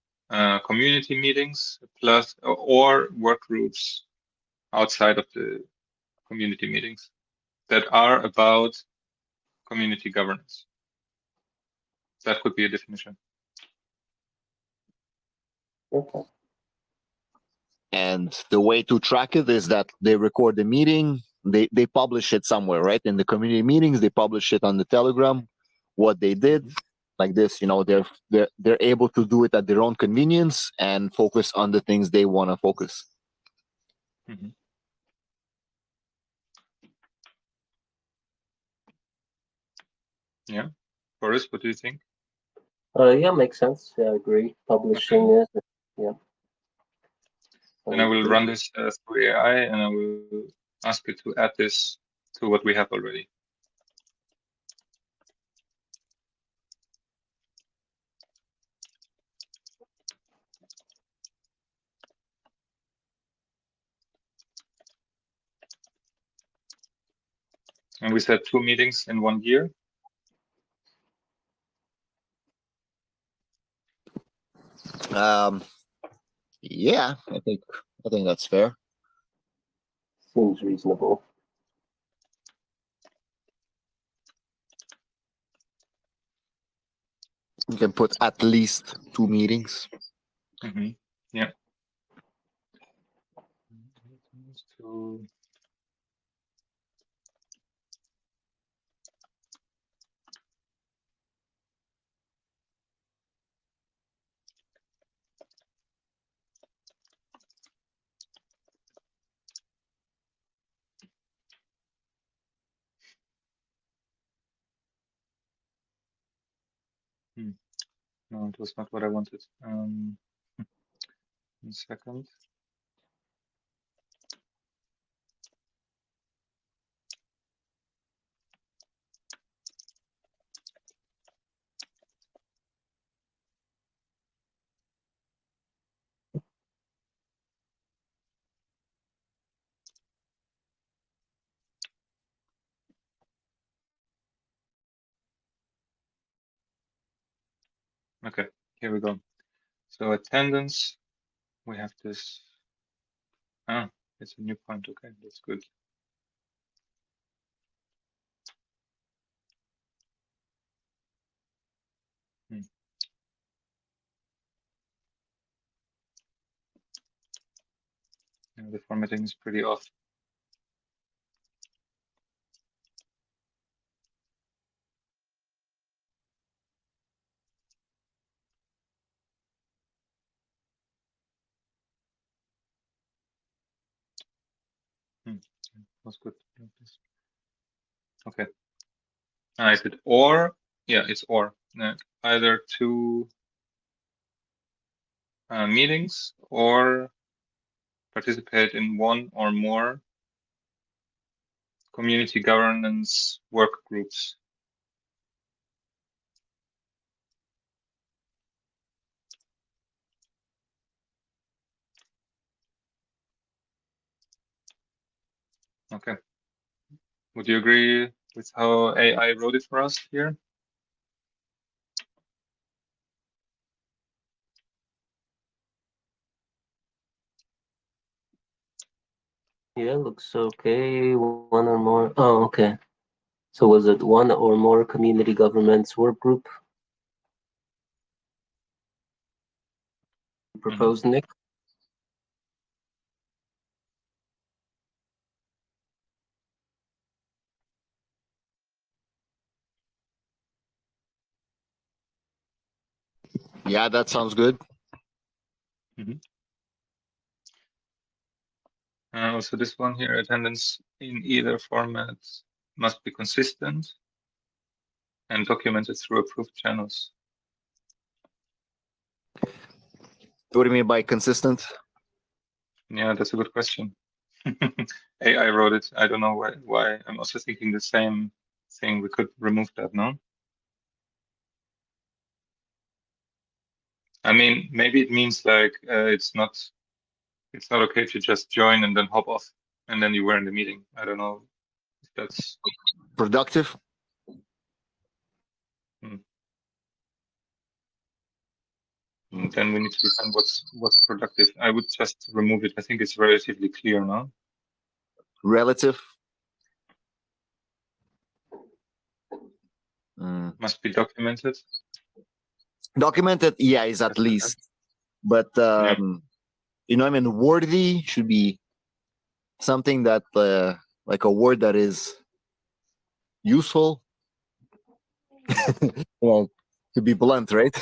community meetings, plus or work groups outside of the community meetings that are about community governance. That could be a definition. Okay. And the way to track it is that they record the meeting, they publish it somewhere, right? In the community meetings, they publish it on the Telegram, what they did. Like this, they're able to do it at their own convenience and focus on the things they want to focus. Yeah, Boris, what do you think? Yeah, makes sense. Yeah, I agree. Publishing it. Yeah. Then I will run this through AI, and I will ask it to add this to what we have already. And we said 2 meetings in 1 year. Yeah, I think that's fair. Seems reasonable. You can put at least 2 meetings. Yeah. So, no, it was not what I wanted. 1 second. Okay, here we go. So attendance, we have this. Ah, it's a new point. Okay, that's good. The formatting is pretty off. That's good. Okay. I said or, yeah, it's or. Either 2 meetings or participate in 1 or more community governance work groups. Okay. Would you agree with how AI wrote it for us here? Yeah, looks okay. 1 or more. Oh, okay. So was it 1 or more community governments work group? Proposed, Nick? Yeah, that sounds good. Also, this one here, attendance in either format must be consistent and document it through approved channels. What do you mean by consistent? Yeah, that's a good question. AI wrote it. I don't know why. I'm also thinking the same thing. We could remove that, no? I mean, maybe it means like it's not okay to just join and then hop off and then you were in the meeting. I don't know if that's Productive? then we need to define what's productive. I would just remove it. I think it's relatively clear now. Relative? Must be documented. Documented, yeah, is at least. But, you know, I mean, worthy should be something that, like a word that is useful. Well, to be blunt, right?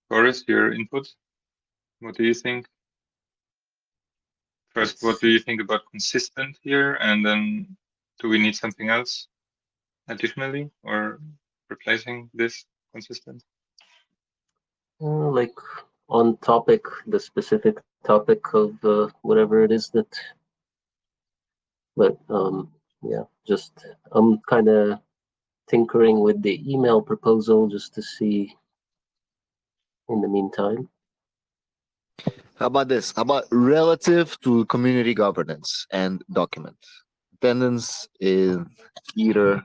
Boris, your input. What do you think? First, what do you think about consistent here? And then do we need something else additionally or replacing this consistent? Like on topic, the specific topic of whatever it is that. But yeah, just I'm kind of tinkering with the email proposal just to see in the meantime. How about this? How about relative to community governance and document? Attendance in either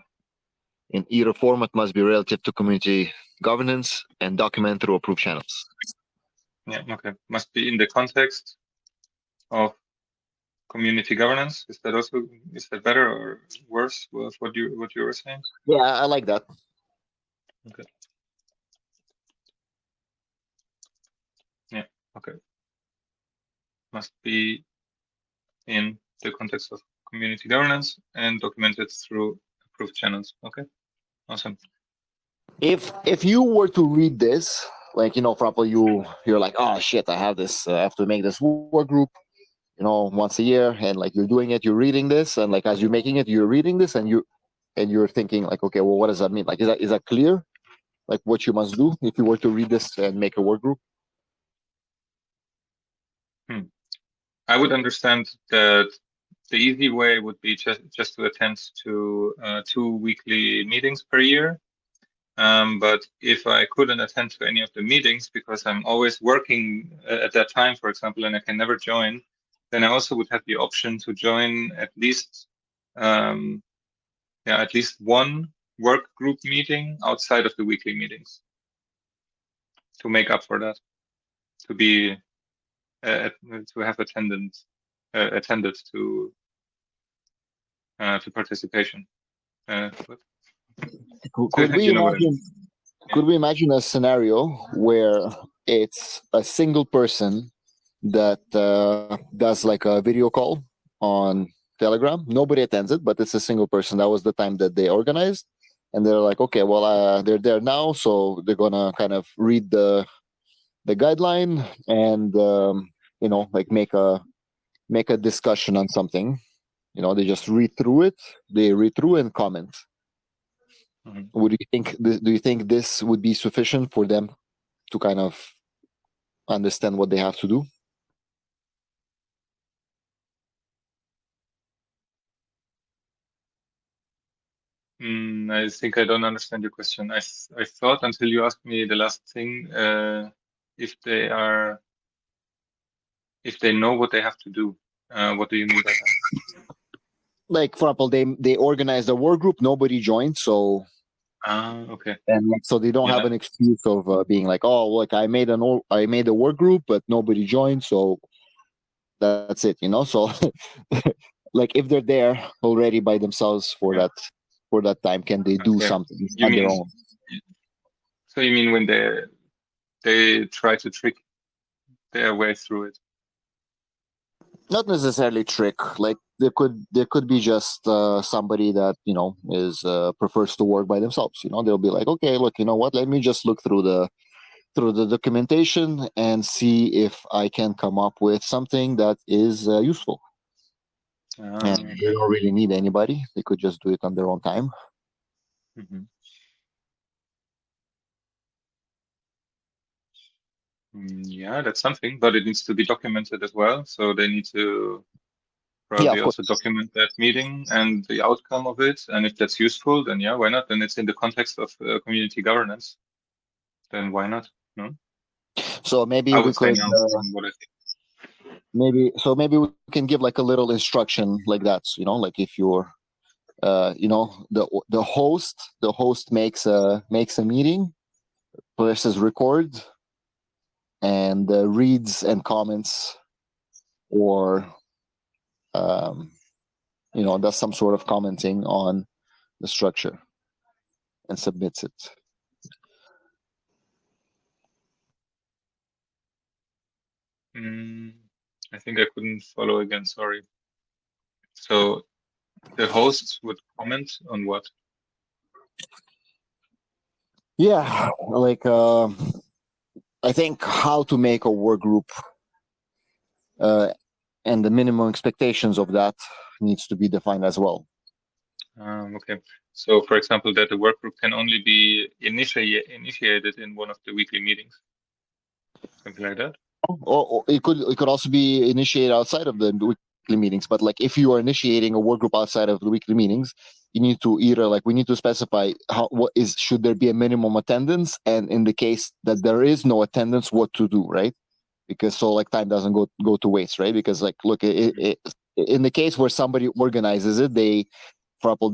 format must be relative to community governance and document through approved channels. Yeah, okay. Must be in the context of community governance. Is that better or worse with what you were saying? Yeah, I like that. Okay. Yeah, okay. Must be in the context of community governance and documented through approved channels. Okay, awesome. If you were to read this, like, you know, for example, you're like, oh shit, I have this, I have to make this work group, you know, once a year, and like you're doing it, you're reading this, and like as you're making it, you're reading this, and you're thinking like, okay, well, what does that mean? Like, is that clear? Like what you must do if you were to read this and make a work group? I would understand that the easy way would be just to attend to 2 weekly meetings per year. But if I couldn't attend to any of the meetings because I'm always working at that time, for example, and I can never join, then I also would have the option to join at least one work group meeting outside of the weekly meetings to make up for that, to be to have attended to participation. Could we imagine a scenario where it's a single person that does like a video call on Telegram? Nobody attends it, but it's a single person. That was the time that they organized, and they're like, okay, well, they're there now, so they're gonna kind of read the guideline and you know, like make a discussion on something. You know, they just read through it. They read through and comment. Would you think? Do you think this would be sufficient for them to kind of understand what they have to do? I think I don't understand your question. I thought until you asked me the last thing, if they know what they have to do. What do you mean by that? Like, for example, they organized a work group. Nobody joined, so. Okay. And like, so they don't have an excuse of being like, oh, like I made a work group, but nobody joined, so that's it, you know. So, like, if they're there already by themselves for that time, can they do something on their own? So you mean when they try to trick their way through it? Not necessarily trick. Like there could be just somebody that, you know, is prefers to work by themselves. You know, they'll be like, okay, look, you know what? Let me just look through the documentation and see if I can come up with something that is useful. and Okay. they don't really need anybody. They could just do it on their own time. Mhm. Yeah, that's something, but it needs to be documented as well. So they need to probably of also document that meeting and the outcome of it. And if that's useful, then yeah, why not? Then it's in the context of community governance. Then why not? No, So maybe I we would say could no from what I think. maybe we can give like a little instruction like that. You know, like if you're the host makes a meeting, presses record, and reads and comments, or does some sort of commenting on the structure and submits it. I think I couldn't follow again. Sorry. So the host would comment on what? Yeah, like I think how to make a work group, and the minimum expectations of that needs to be defined as well. Okay. So, for example, that the work group can only be initiated in one of the weekly meetings, something like that. Or it could also be initiated outside of the weekly meetings. But like if you are initiating a work group outside of the weekly meetings, you need to either we need to specify should there be a minimum attendance, and in the case that there is no attendance, what to do, right? Because so like time doesn't go to waste, right? Because like look, in the case where somebody organizes it, they, for example,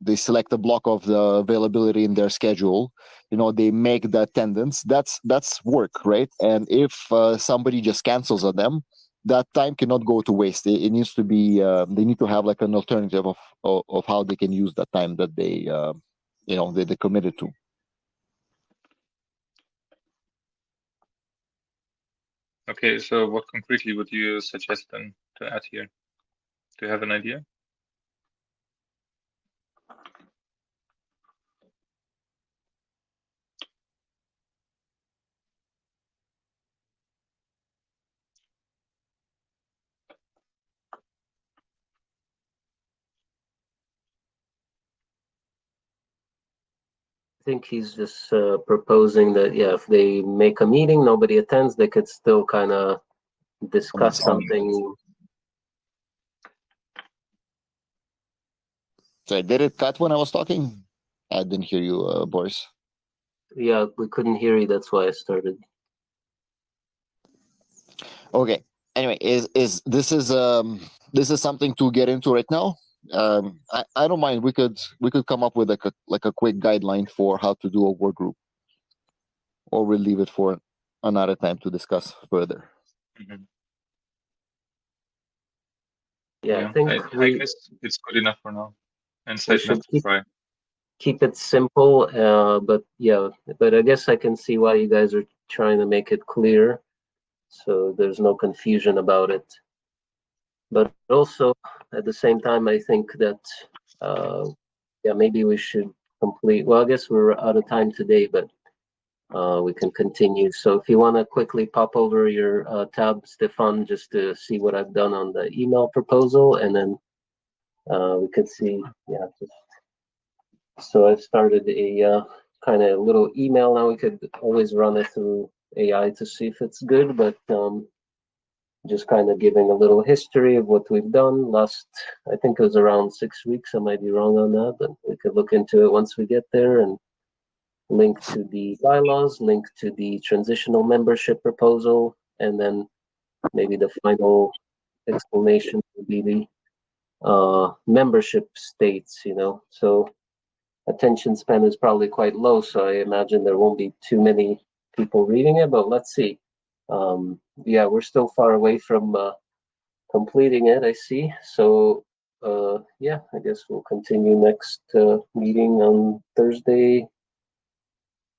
they select a block of the availability in their schedule. They make the attendance. That's work, right? And if somebody just cancels on them, that time cannot go to waste. It needs to be. They need to have like an alternative of how they can use that time that they committed to. Okay, so what concretely would you suggest then to add here? Do you have an idea? I think he's just proposing that, yeah, if they make a meeting, nobody attends, they could still kind of discuss something. So did it cut when I was talking? I didn't hear you, Boris. Yeah, we couldn't hear you. That's why I started. Okay. Anyway, this is something to get into right now? I don't mind. We could come up with like a quick guideline for how to do a work group, or we'll leave it for another time to discuss further. Mm-hmm. Yeah, I think I guess it's good enough for now, and we safe enough should to try. keep it simple. But yeah, but I guess I can see why you guys are trying to make it clear, so there's no confusion about it. But also at the same time, I think that yeah, maybe we should complete. Well, I guess we're out of time today, but we can continue. So if you want to quickly pop over your tab, Stefan, just to see what I've done on the email proposal, and then we could see, yeah. So I've started a kind of little email now. We could always run it through AI to see if it's good, but just kind of giving a little history of what we've done last, I think it was around 6 weeks. I might be wrong on that, but we could look into it once we get there, and link to the bylaws, link to the transitional membership proposal, and then maybe the final explanation would be the membership states, So attention span is probably quite low, so I imagine there won't be too many people reading it, but let's see. Yeah, we're still far away from completing it, I see. So yeah, I guess we'll continue next meeting on Thursday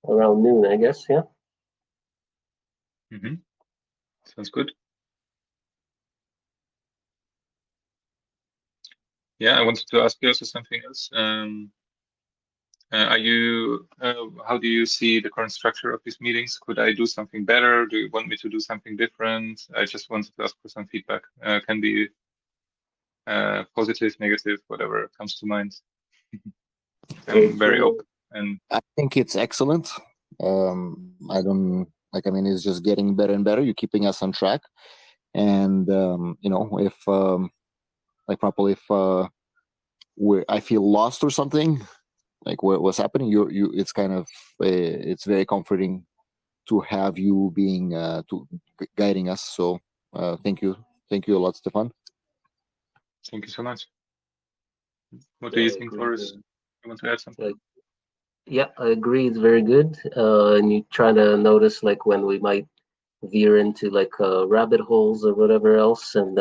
around noon, I guess, yeah? Mm-hmm. Sounds good. Yeah, I wanted to ask you also something else. How do you see the current structure of these meetings? Could I do something better? Do you want me to do something different? I just wanted to ask for some feedback. Can be positive, negative, whatever comes to mind. I'm very open. And I think it's excellent. I don't like. I mean, it's just getting better and better. You're keeping us on track, and you know, if like, probably if I feel lost or something, like what's happening, it's kind of it's very comforting to have you being guiding us. So thank you a lot, Stefan. thank you so much. What do you think, Floris? You want to add something? Yeah, I agree. It's very good. And you try to notice like when we might veer into like rabbit holes or whatever else. And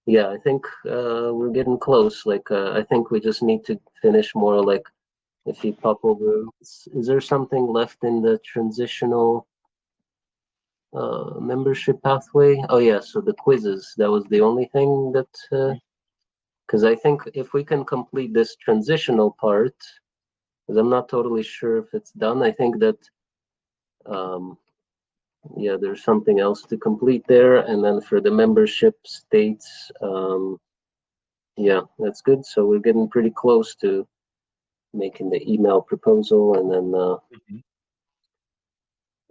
yeah, I think we're getting close. Like I think we just need to finish more like if you pop over. Is there something left in the transitional membership pathway? Oh yeah, so the quizzes. That was the only thing that. Because I think if we can complete this transitional part, because I'm not totally sure if it's done. I think that, yeah, there's something else to complete there. And then for the membership states, yeah, that's good. So we're getting pretty close to making the email proposal. And then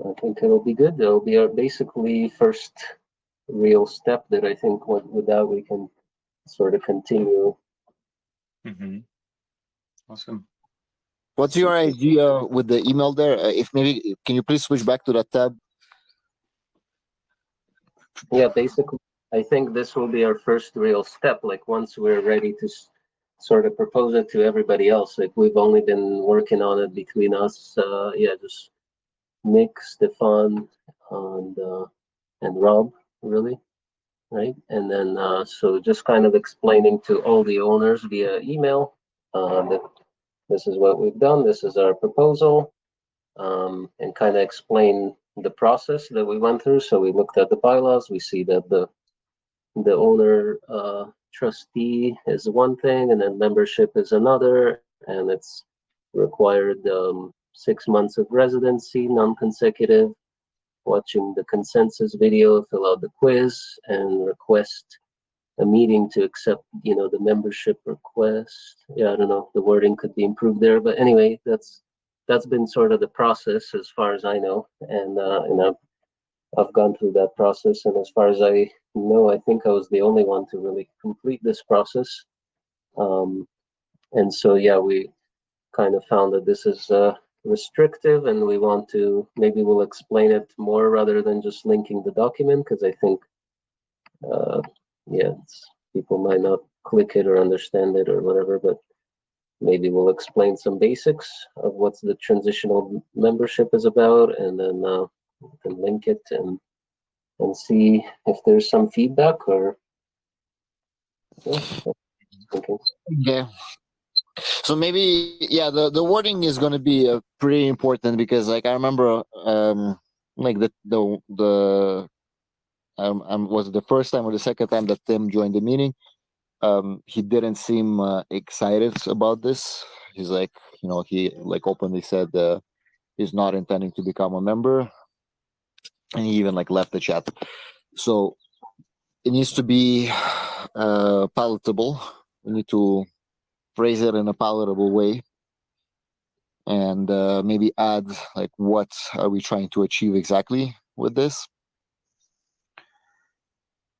I think it'll be good. It'll be our basically first real step that I think with that we can sort of continue. Awesome. What's your idea with the email there? If maybe, can you please switch back to that tab? Yeah, basically, I think this will be our first real step. Like once we're ready to sort of propose it to everybody else. Like we've only been working on it between us. Yeah, just Nick, Stefan, and Rob, really, right? And then so just kind of explaining to all the owners via email that this is what we've done. This is our proposal, and kind of explain the process that we went through. So we looked at the bylaws. We see that the owner trustee is one thing, and then membership is another, and it's required 6 months of residency, non-consecutive, watching the consensus video, fill out the quiz, and request a meeting to accept, the membership request. Yeah, I don't know, the wording could be improved there, but anyway, that's been sort of the process as far as I know, and I've gone through that process, and as far as I know, I think I was the only one to really complete this process. And so, yeah, we kind of found that this is restrictive, and we want to, maybe we'll explain it more rather than just linking the document, because I think, yeah, people might not click it or understand it or whatever, but maybe we'll explain some basics of what the transitional membership is about, and then we can link it and see if there's some feedback or. Yeah. So maybe, yeah, the wording is going to be pretty important, because like I remember like was it the first time or the second time that Tim joined the meeting, he didn't seem excited about this. He's like, he like openly said he's not intending to become a member, and he even like left the chat. So it needs to be palatable. We need to phrase it in a palatable way, and maybe add like what are we trying to achieve exactly with this,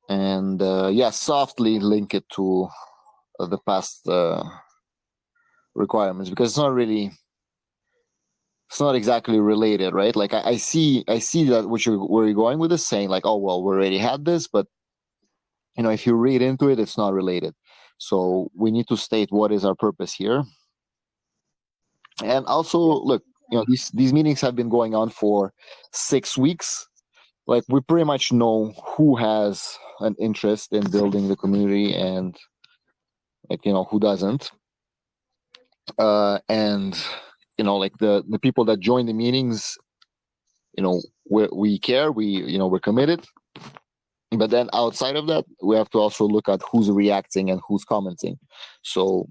and yeah, softly link it to the past requirements, because it's not exactly related, right? Like I see that where you're going with this, saying like, oh well, we already had this, but if you read into it, it's not related. So we need to state what is our purpose here. And also, look, these meetings have been going on for 6 weeks. Like we pretty much know who has an interest in building the community, and like who doesn't. And like the people that join the meetings, we care, we're committed. But then outside of that, we have to also look at who's reacting and who's commenting. So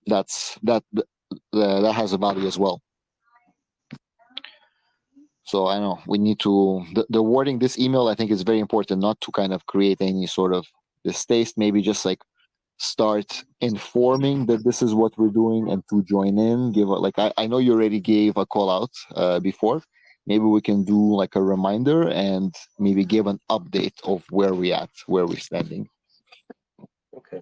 that has a value as well. So I know we need to the wording this email, I think, is very important, not to kind of create any sort of states, maybe just like start informing that this is what we're doing and to join in, give a, like I know you already gave a call out before. Maybe we can do like a reminder and maybe give an update of where we're standing. Okay.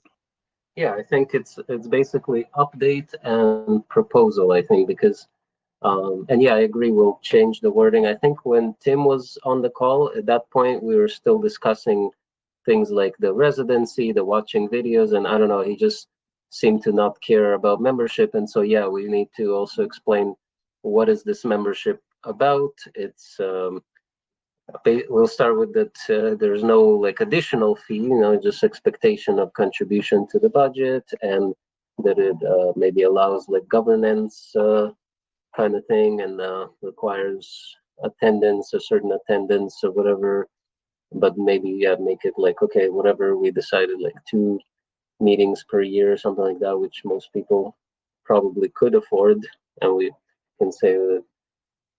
Yeah, I think it's basically update and proposal, I think, because and yeah, I agree, we'll change the wording. I think when Tim was on the call, at that point we were still discussing things like the residency, the watching videos, and I don't know, he just seemed to not care about membership. And so yeah, we need to also explain what is this membership about. It's we'll start with that there's no like additional fee, just expectation of contribution to the budget, and that it maybe allows like governance kind of thing, and requires attendance, a certain attendance or whatever. But maybe make it like, okay, whatever we decided, like 2 meetings per year or something like that, which most people probably could afford, and we can say that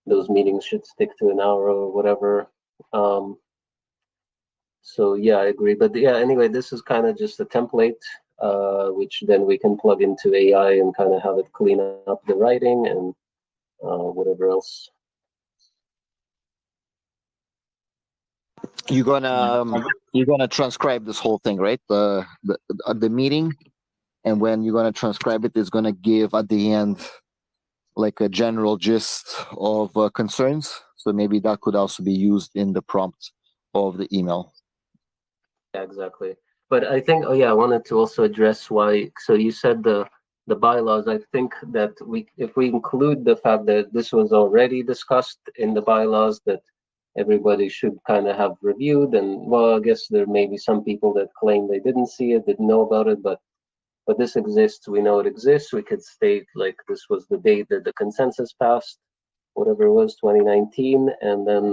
those meetings should stick to an hour or whatever. So yeah, I agree. But yeah, anyway, this is kind of just a template, which then we can plug into AI and kind of have it clean up the writing and whatever else. You're gonna transcribe this whole thing, right? The meeting, and when you're gonna transcribe it, it's gonna give at the end like a general gist of concerns. So maybe that could also be used in the prompt of the email. Yeah, exactly. But I think, I wanted to also address why. So you said the bylaws. I think that if we include the fact that this was already discussed in the bylaws, that everybody should kind of have reviewed, and well, I guess there may be some people that claim they didn't see it, didn't know about it, but this exists. We know it exists. We could state like this was the date that the consensus passed, whatever it was, 2019, and then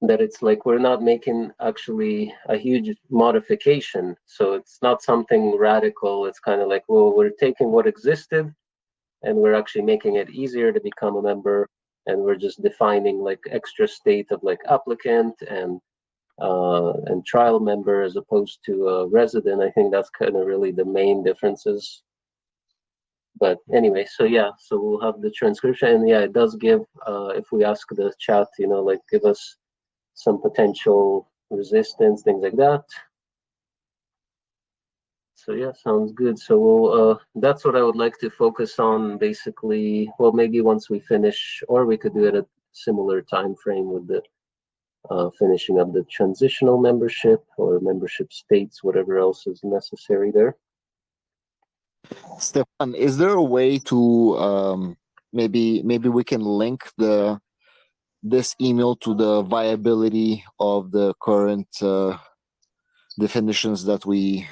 that it's like we're not making actually a huge modification. So it's not something radical. It's kind of like, well, we're taking what existed and we're actually making it easier to become a member, and we're just defining like extra state of like applicant and trial member as opposed to a resident. I think that's kind of really the main differences. But anyway, so yeah, so we'll have the transcription, and yeah, it does give if we ask the chat, like give us some potential resistance, things like that. So yeah, sounds good. So we'll that's what I would like to focus on basically. Well, maybe once we finish, or we could do it at a similar time frame with the finishing up the transitional membership or membership states, whatever else is necessary there. Stefan, is there a way to maybe we can link this email to the viability of the current definitions that we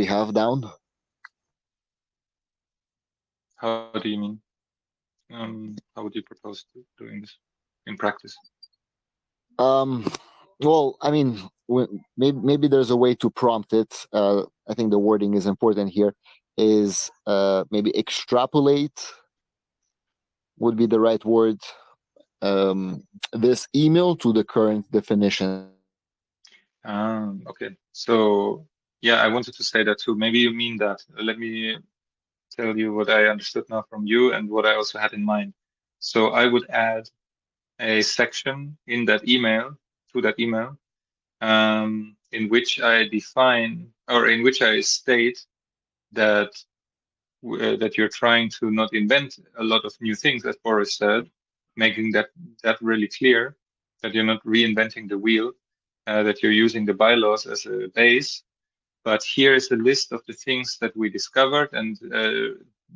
have down? How do you mean? How would you propose doing this in practice? Well, I mean, maybe there's a way to prompt it. I think the wording is important here. Is maybe extrapolate would be the right word. This email to the current definition. Okay. So yeah, I wanted to say that too. Maybe you mean that. Let me tell you what I understood now from you and what I also had in mind. So I would add a section in that email, to that email, in which I define, or in which I state that you're trying to not invent a lot of new things, as Boris said, making that really clear, that you're not reinventing the wheel, that you're using the bylaws as a base. But here is a list of the things that we discovered and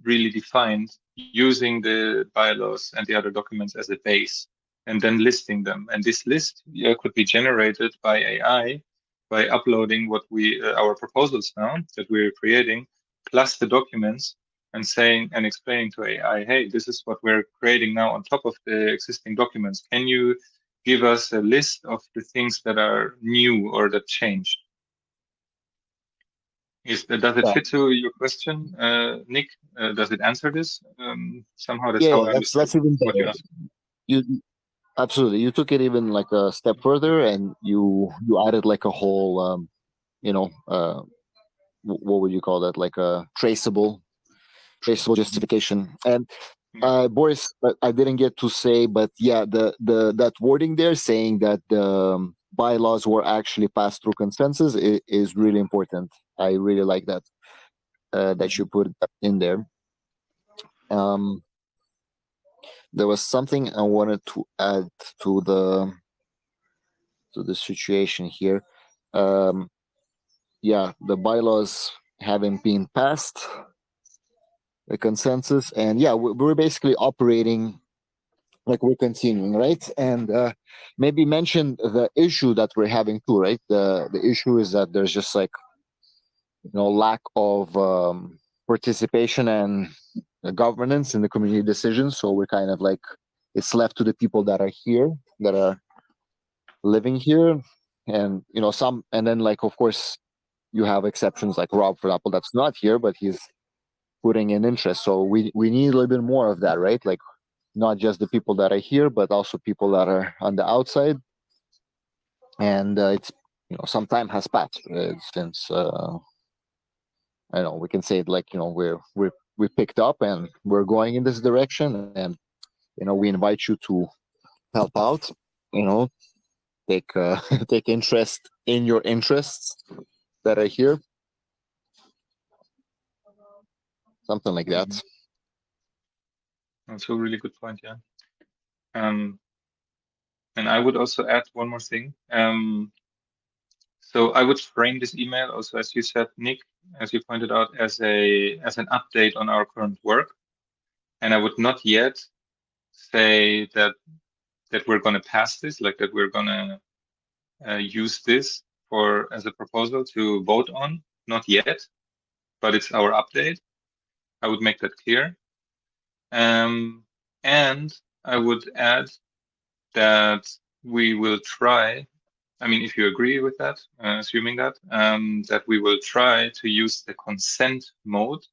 really defined using the bylaws and the other documents as a base, and then listing them. And this list could be generated by AI by uploading what our proposals now that we're creating, plus the documents, and saying and explaining to AI, hey, this is what we're creating now on top of the existing documents. Can you give us a list of the things that are new or that changed? Does it fit to your question, Nick? Does it answer this? Somehow that's how I understood that's even what you better. asked. You absolutely, you took it even like a step further, and you added like a whole you know, what would you call that? Like a traceable justification. And Boris, I didn't get to say, but yeah, the that wording there saying that the bylaws were actually passed through consensus is really important. I really like that. That you put that in there. There was something I wanted to add to the situation here. Yeah, the bylaws haven't been passed, the consensus, and yeah, we're basically operating like we're continuing, right? And maybe mention the issue that we're having too, right? The issue is that there's just like, you know, lack of participation and governance in the community decisions. So we're kind of like, it's left to the people that are here, that are living here, and you know, some, and then like of course you have exceptions like Rob, for example, that's not here, but he's putting in interest. So we need a little bit more of that, right? Like not just the people that are here, but also people that are on the outside. And it's, you know, some time has passed since I don't know, we can say it like, you know, we picked up and we're going in this direction, and you know, we invite you to help out, you know, take take interest in your interests that are here, something like that. That's a really good point, yeah. And I would also add one more thing. So I would frame this email also, as you said, Nick, as you pointed out, as an update on our current work. And I would not yet say that we're going to pass this, like that we're going to use this as a proposal to vote on. Not yet, but it's our update. I would make that clear. And I would add that we will try, I mean, if you agree with that, assuming that, that we will try to use the consent mode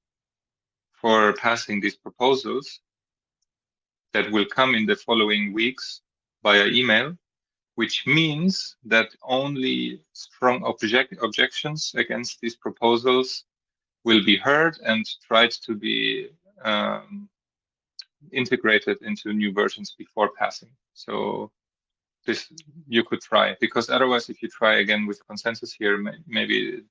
for passing these proposals that will come in the following weeks via email, which means that only strong objections against these proposals will be heard and tried to be integrated into new versions before passing. So this you could try, because otherwise, if you try again with consensus here, maybe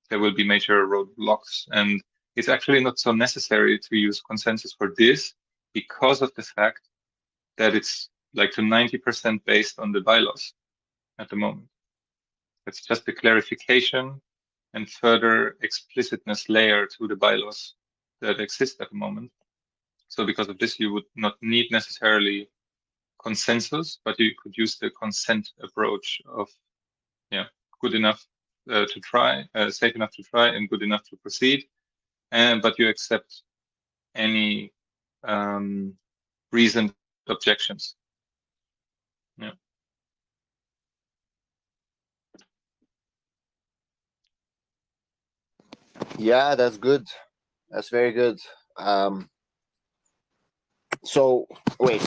there will be major roadblocks. And it's actually not so necessary to use consensus for this, because of the fact that it's like to 90% based on the bylaws at the moment. It's just a clarification and further explicitness layer to the bylaws that exist at the moment. So because of this, you would not need necessarily consensus, but you could use the consent approach of, yeah, good enough to try, safe enough to try, and good enough to proceed. But you accept any reasoned objections. Yeah. Yeah, that's good. That's very good. So wait,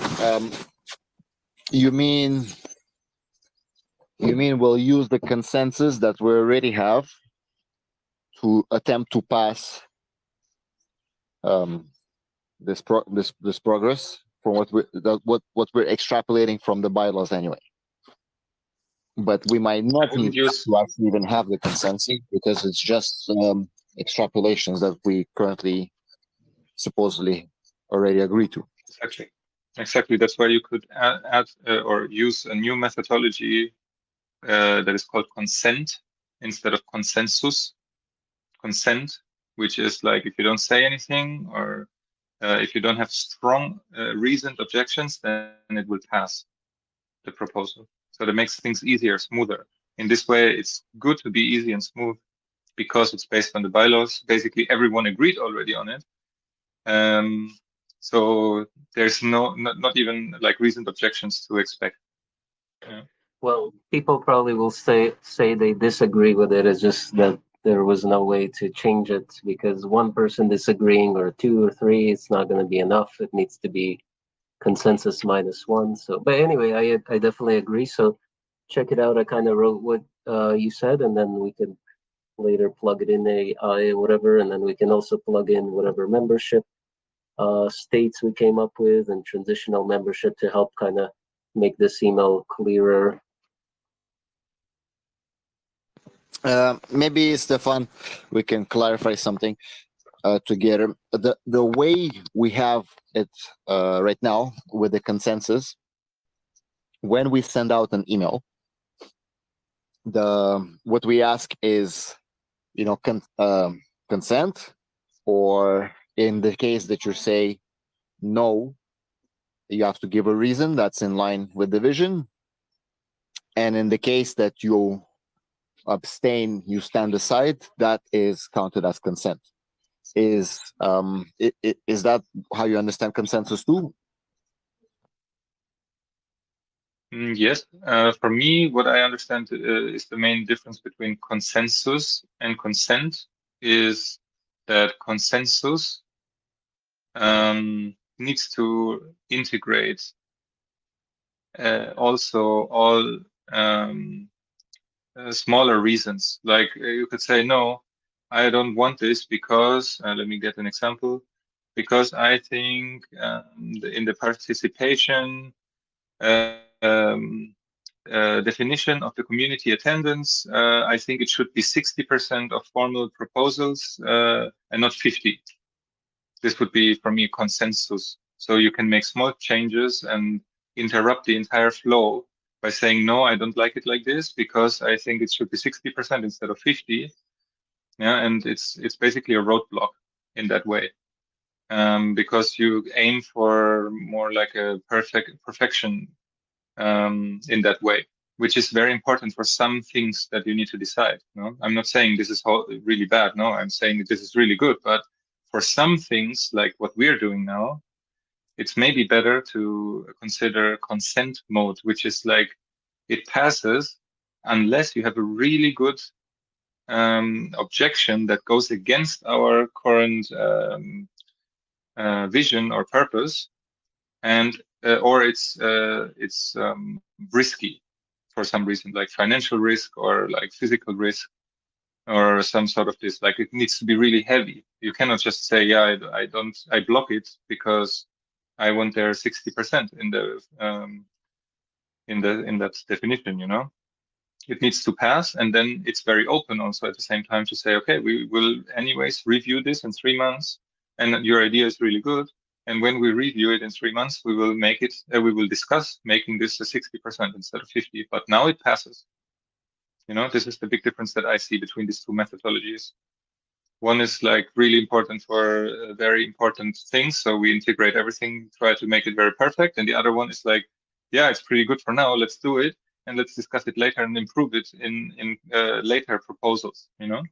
you mean we'll use the consensus that we already have to attempt to pass this progress from what we're extrapolating from the bylaws anyway. But we might not need to actually even have the consensus, because it's just extrapolations that we currently supposedly already agree to. Exactly. That's why you could add or use a new methodology that is called consent instead of consensus. Consent, which is like if you don't say anything, or if you don't have strong reasoned objections, then it will pass the proposal. So that makes things easier, smoother. In this way, it's good to be easy and smooth because it's based on the bylaws. Basically, everyone agreed already on it. So there's not even like reasoned objections to expect. Yeah. Well, people probably will say they disagree with it. It's just that there was no way to change it, because one person disagreeing or two or three, it's not going to be enough. It needs to be consensus -1. So, but anyway, I definitely agree. So check it out. I kind of wrote what you said, and then we could later plug it in AI or whatever, and then we can also plug in whatever membership states we came up with and transitional membership to help kind of make this email clearer. Maybe, Stefan, we can clarify something together. The way we have it right now with the consensus, when we send out an email, what we ask is, consent, or in the case that you say no, you have to give a reason that's in line with the vision. And in the case that you abstain, you stand aside, that is counted as consent. Is that how you understand consensus too? Yes. For me, what I understand is the main difference between consensus and consent is that consensus needs to integrate also all smaller reasons. Like you could say, no, I don't want this because, let me get an example, because I think in the participation definition of the community attendance, I think it should be 60% of formal proposals and not 50. This would be, for me, consensus. So you can make small changes and interrupt the entire flow by saying, no, I don't like it like this because I think it should be 60% instead of 50. Yeah, and it's basically a roadblock in that way. Because you aim for more like a perfection in that way, which is very important for some things that you need to decide. No, I'm not saying this is really bad. No, I'm saying this is really good. But for some things, like what we're doing now, it's maybe better to consider consent mode, which is like it passes unless you have a really good objection that goes against our current vision or purpose, and or it's risky for some reason, like financial risk or like physical risk or some sort of this. Like it needs to be really heavy. You cannot just say, yeah, I block it because I want there 60% in that definition. You know, it needs to pass, and then it's very open also at the same time to say, okay, we will anyways review this in 3 months, and your idea is really good. And when we review it in 3 months, we will make it. We will discuss making this a 60% instead of 50. But now it passes. You know, this is the big difference that I see between these two methodologies. One is like really important for very important things, so we integrate everything, try to make it very perfect. And the other one is like, yeah, it's pretty good for now. Let's do it, and let's discuss it later and improve it in later proposals. You know,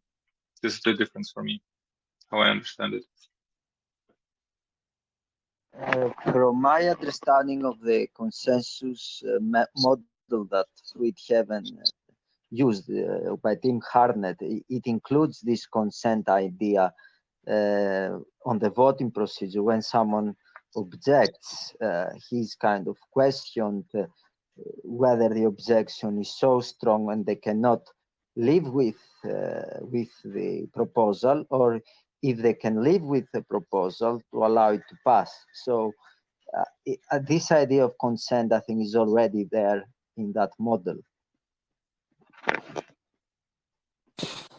this is the difference for me, how I understand it. From my understanding of the consensus model that Fluidheaven used by Tim Harnett, it includes this consent idea on the voting procedure. When someone objects, he's kind of questioned whether the objection is so strong and they cannot live with the proposal, or if they can live with the proposal to allow it to pass. So this idea of consent, I think, is already there in that model.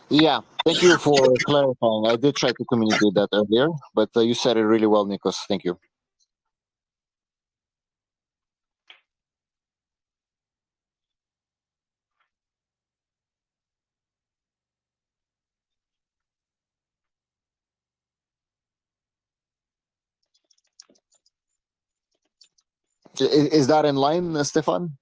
Yeah, thank you for clarifying. I did try to communicate that earlier, but you said it really well, Nikos. Thank you. Is that in line, Stefan?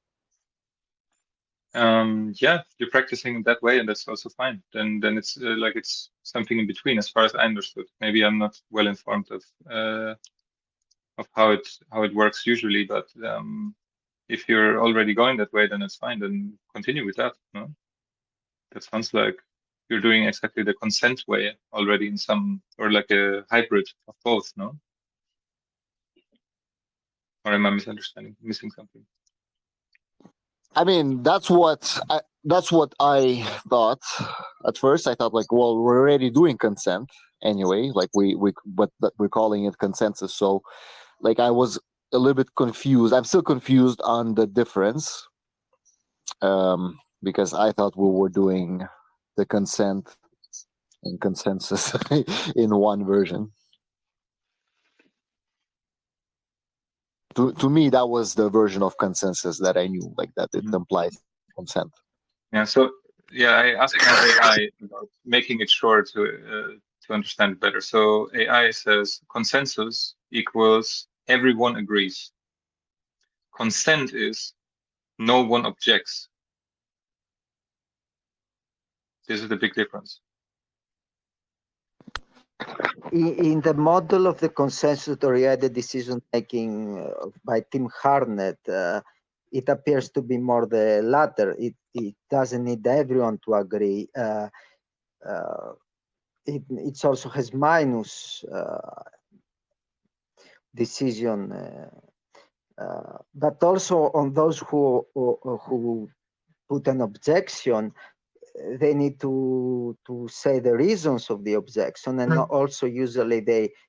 Yeah, you're practicing that way, and that's also fine. Then it's like it's something in between, as far as I understood. Maybe I'm not well informed of how it works usually, but if you're already going that way, then it's fine. Then continue with that. No? That sounds like you're doing exactly the consent way already in some, or like a hybrid of both. No? Or am I missing something? I mean, that's what I thought, at first. I thought like, well, we're already doing consent anyway. Like but we're calling it consensus. So like I was a little bit confused. I'm still confused on the difference, because I thought we were doing the consent and consensus in one version. To me, that was the version of consensus that I knew, like that it implies consent. Yeah. So yeah, I asked my AI about making it short to understand better. So AI says consensus equals everyone agrees. Consent is no one objects. This is the big difference. In the model of the consensus-oriented decision-making by Tim Harnett, it appears to be more the latter. It doesn't need everyone to agree. It also has minus decision, but also on those who put an objection, they need to say the reasons of the objection, and also usually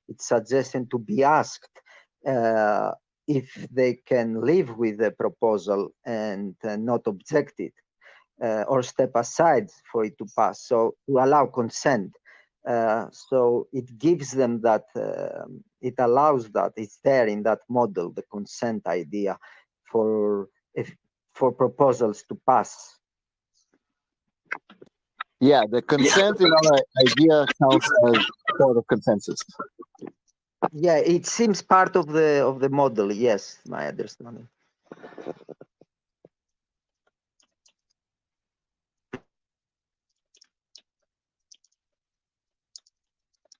it's suggested to be asked if they can live with the proposal and not object it, or step aside for it to pass. So to allow consent. So it gives them that, it allows that, it's there in that model, the consent idea for proposals to pass. Yeah, the consent in our idea counts as part of consensus. Yeah, it seems part of the model. Yes, my understanding.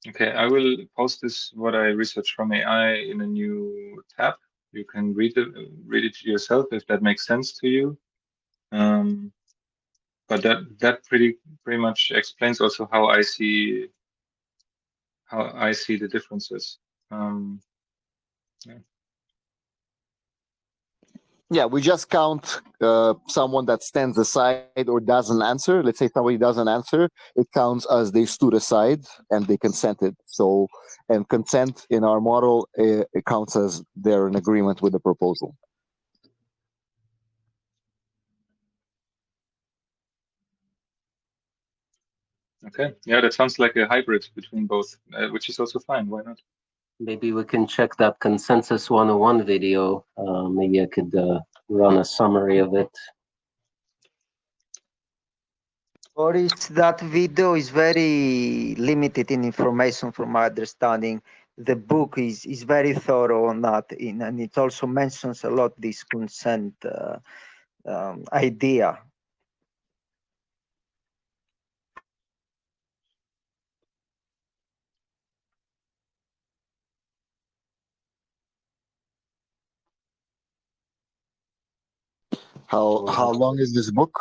Okay, I will post this, what I researched from AI, in a new tab. You can read it yourself if that makes sense to you. But that pretty much explains also how I see the differences. Yeah. Yeah, we just count someone that stands aside or doesn't answer. Let's say somebody doesn't answer, it counts as they stood aside and they consented. So, and consent in our model, it counts as they're in agreement with the proposal. Okay, yeah, that sounds like a hybrid between both, which is also fine. Why not? Maybe we can check that Consensus 101 video. Maybe I could run a summary of it. Boris, that video is very limited in information from my understanding. The book is very thorough on that, and it also mentions a lot this consent idea. How long is this book?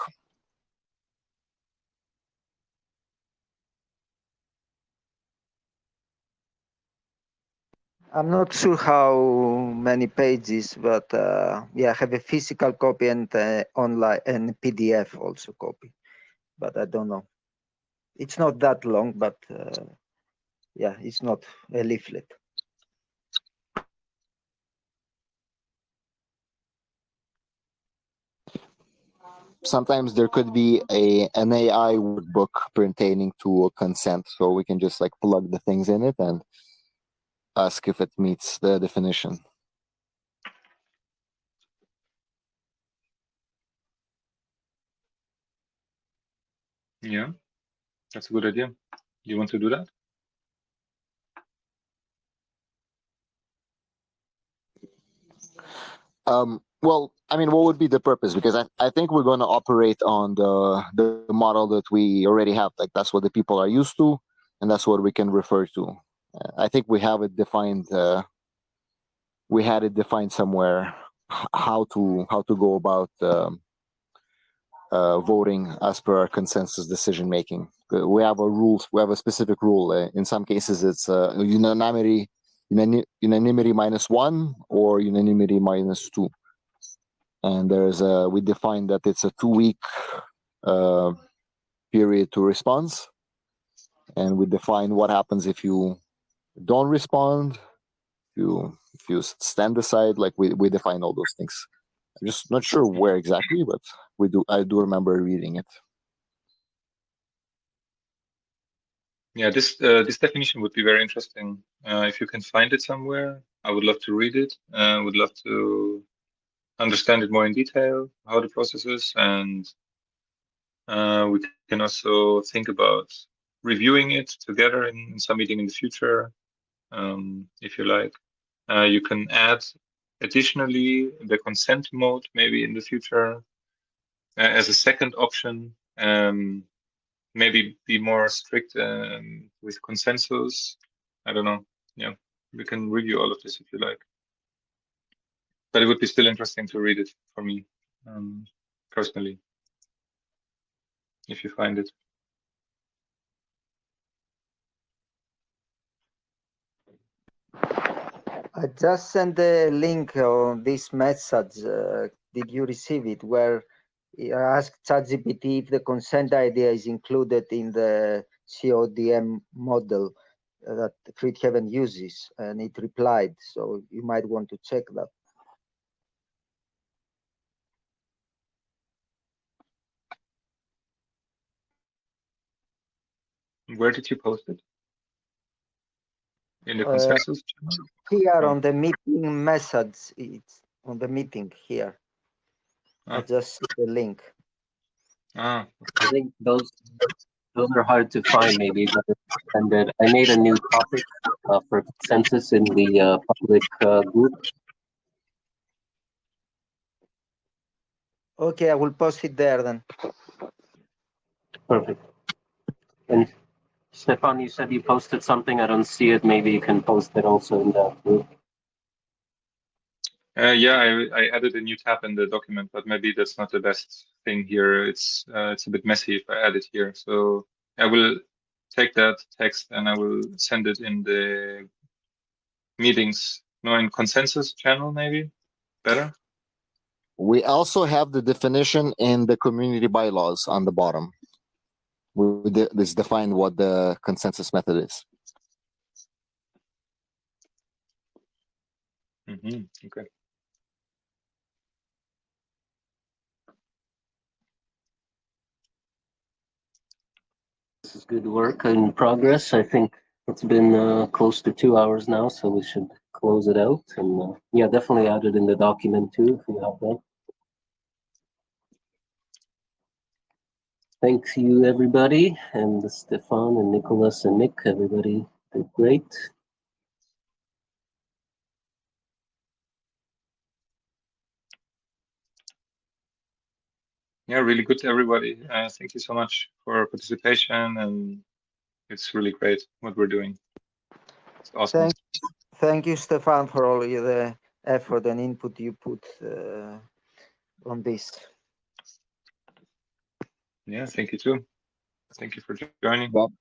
I'm not sure how many pages, but yeah, I have a physical copy and online and PDF also copy, but I don't know. It's not that long, but yeah, it's not a leaflet. Sometimes there could be an AI workbook pertaining to a consent, so we can just like plug the things in it and ask if it meets the definition. Yeah, that's a good idea. You want to do that? Well, I mean, what would be the purpose? Because I think we're going to operate on the model that we already have. Like that's what the people are used to, and that's what we can refer to. I think we have it defined. We had it defined somewhere how to go about voting as per our consensus decision making. We have a rules. We have a specific rule. In some cases, it's unanimity -1 or unanimity -2. And there's we define that it's a 2-week period to response, and we define what happens if you don't respond, if you stand aside. Like we define all those things. I'm just not sure where exactly, but I do remember reading it. Yeah, this definition would be very interesting. If you can find it somewhere, I would love to read it. Would love to understand it more in detail, how the process is, and we can also think about reviewing it together in some meeting in the future, if you like. You can add additionally the consent mode maybe in the future as a second option. Maybe be more strict with consensus. I don't know. Yeah, we can review all of this if you like. But it would be still interesting to read it for me personally, if you find it. I just sent a link on this message. Did you receive it? Where I asked ChatGPT if the consent idea is included in the CODM model that Friedhaven uses, and it replied. So you might want to check that. Where did you post it? In the consensus channel? Here on the meeting message, it's on the meeting here. I just see the link. I think those are hard to find, maybe, but and that I made a new topic for consensus in the public group. Okay, I will post it there then. Perfect. And Stefan, you said you posted something. I don't see it. Maybe you can post it also in that group. Yeah, I added a new tab in the document, but maybe that's not the best thing here. It's a bit messy if I add it here. So I will take that text and I will send it in the meetings, no, in consensus channel, maybe better. We also have the definition in the community bylaws on the bottom. This define what the consensus method is. Okay. This is good work in progress. I think it's been close to 2 hours now, so we should close it out. And yeah, definitely add it in the document too, if you have that. Thanks you, everybody, and Stefan and Nicholas and Nick. Everybody did great. Yeah, really good, everybody. Thank you so much for participation, and it's really great what we're doing. It's awesome. Thank you, Stefan, for all the effort and input you put on this. Yeah, thank you too. Thank you for joining. Well,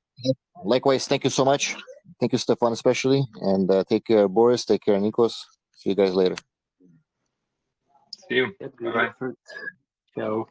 likewise, thank you so much. Thank you, Stefan, especially. And take care, Boris. Take care, Nikos. See you guys later. See you. Good Bye-bye. effort. Ciao.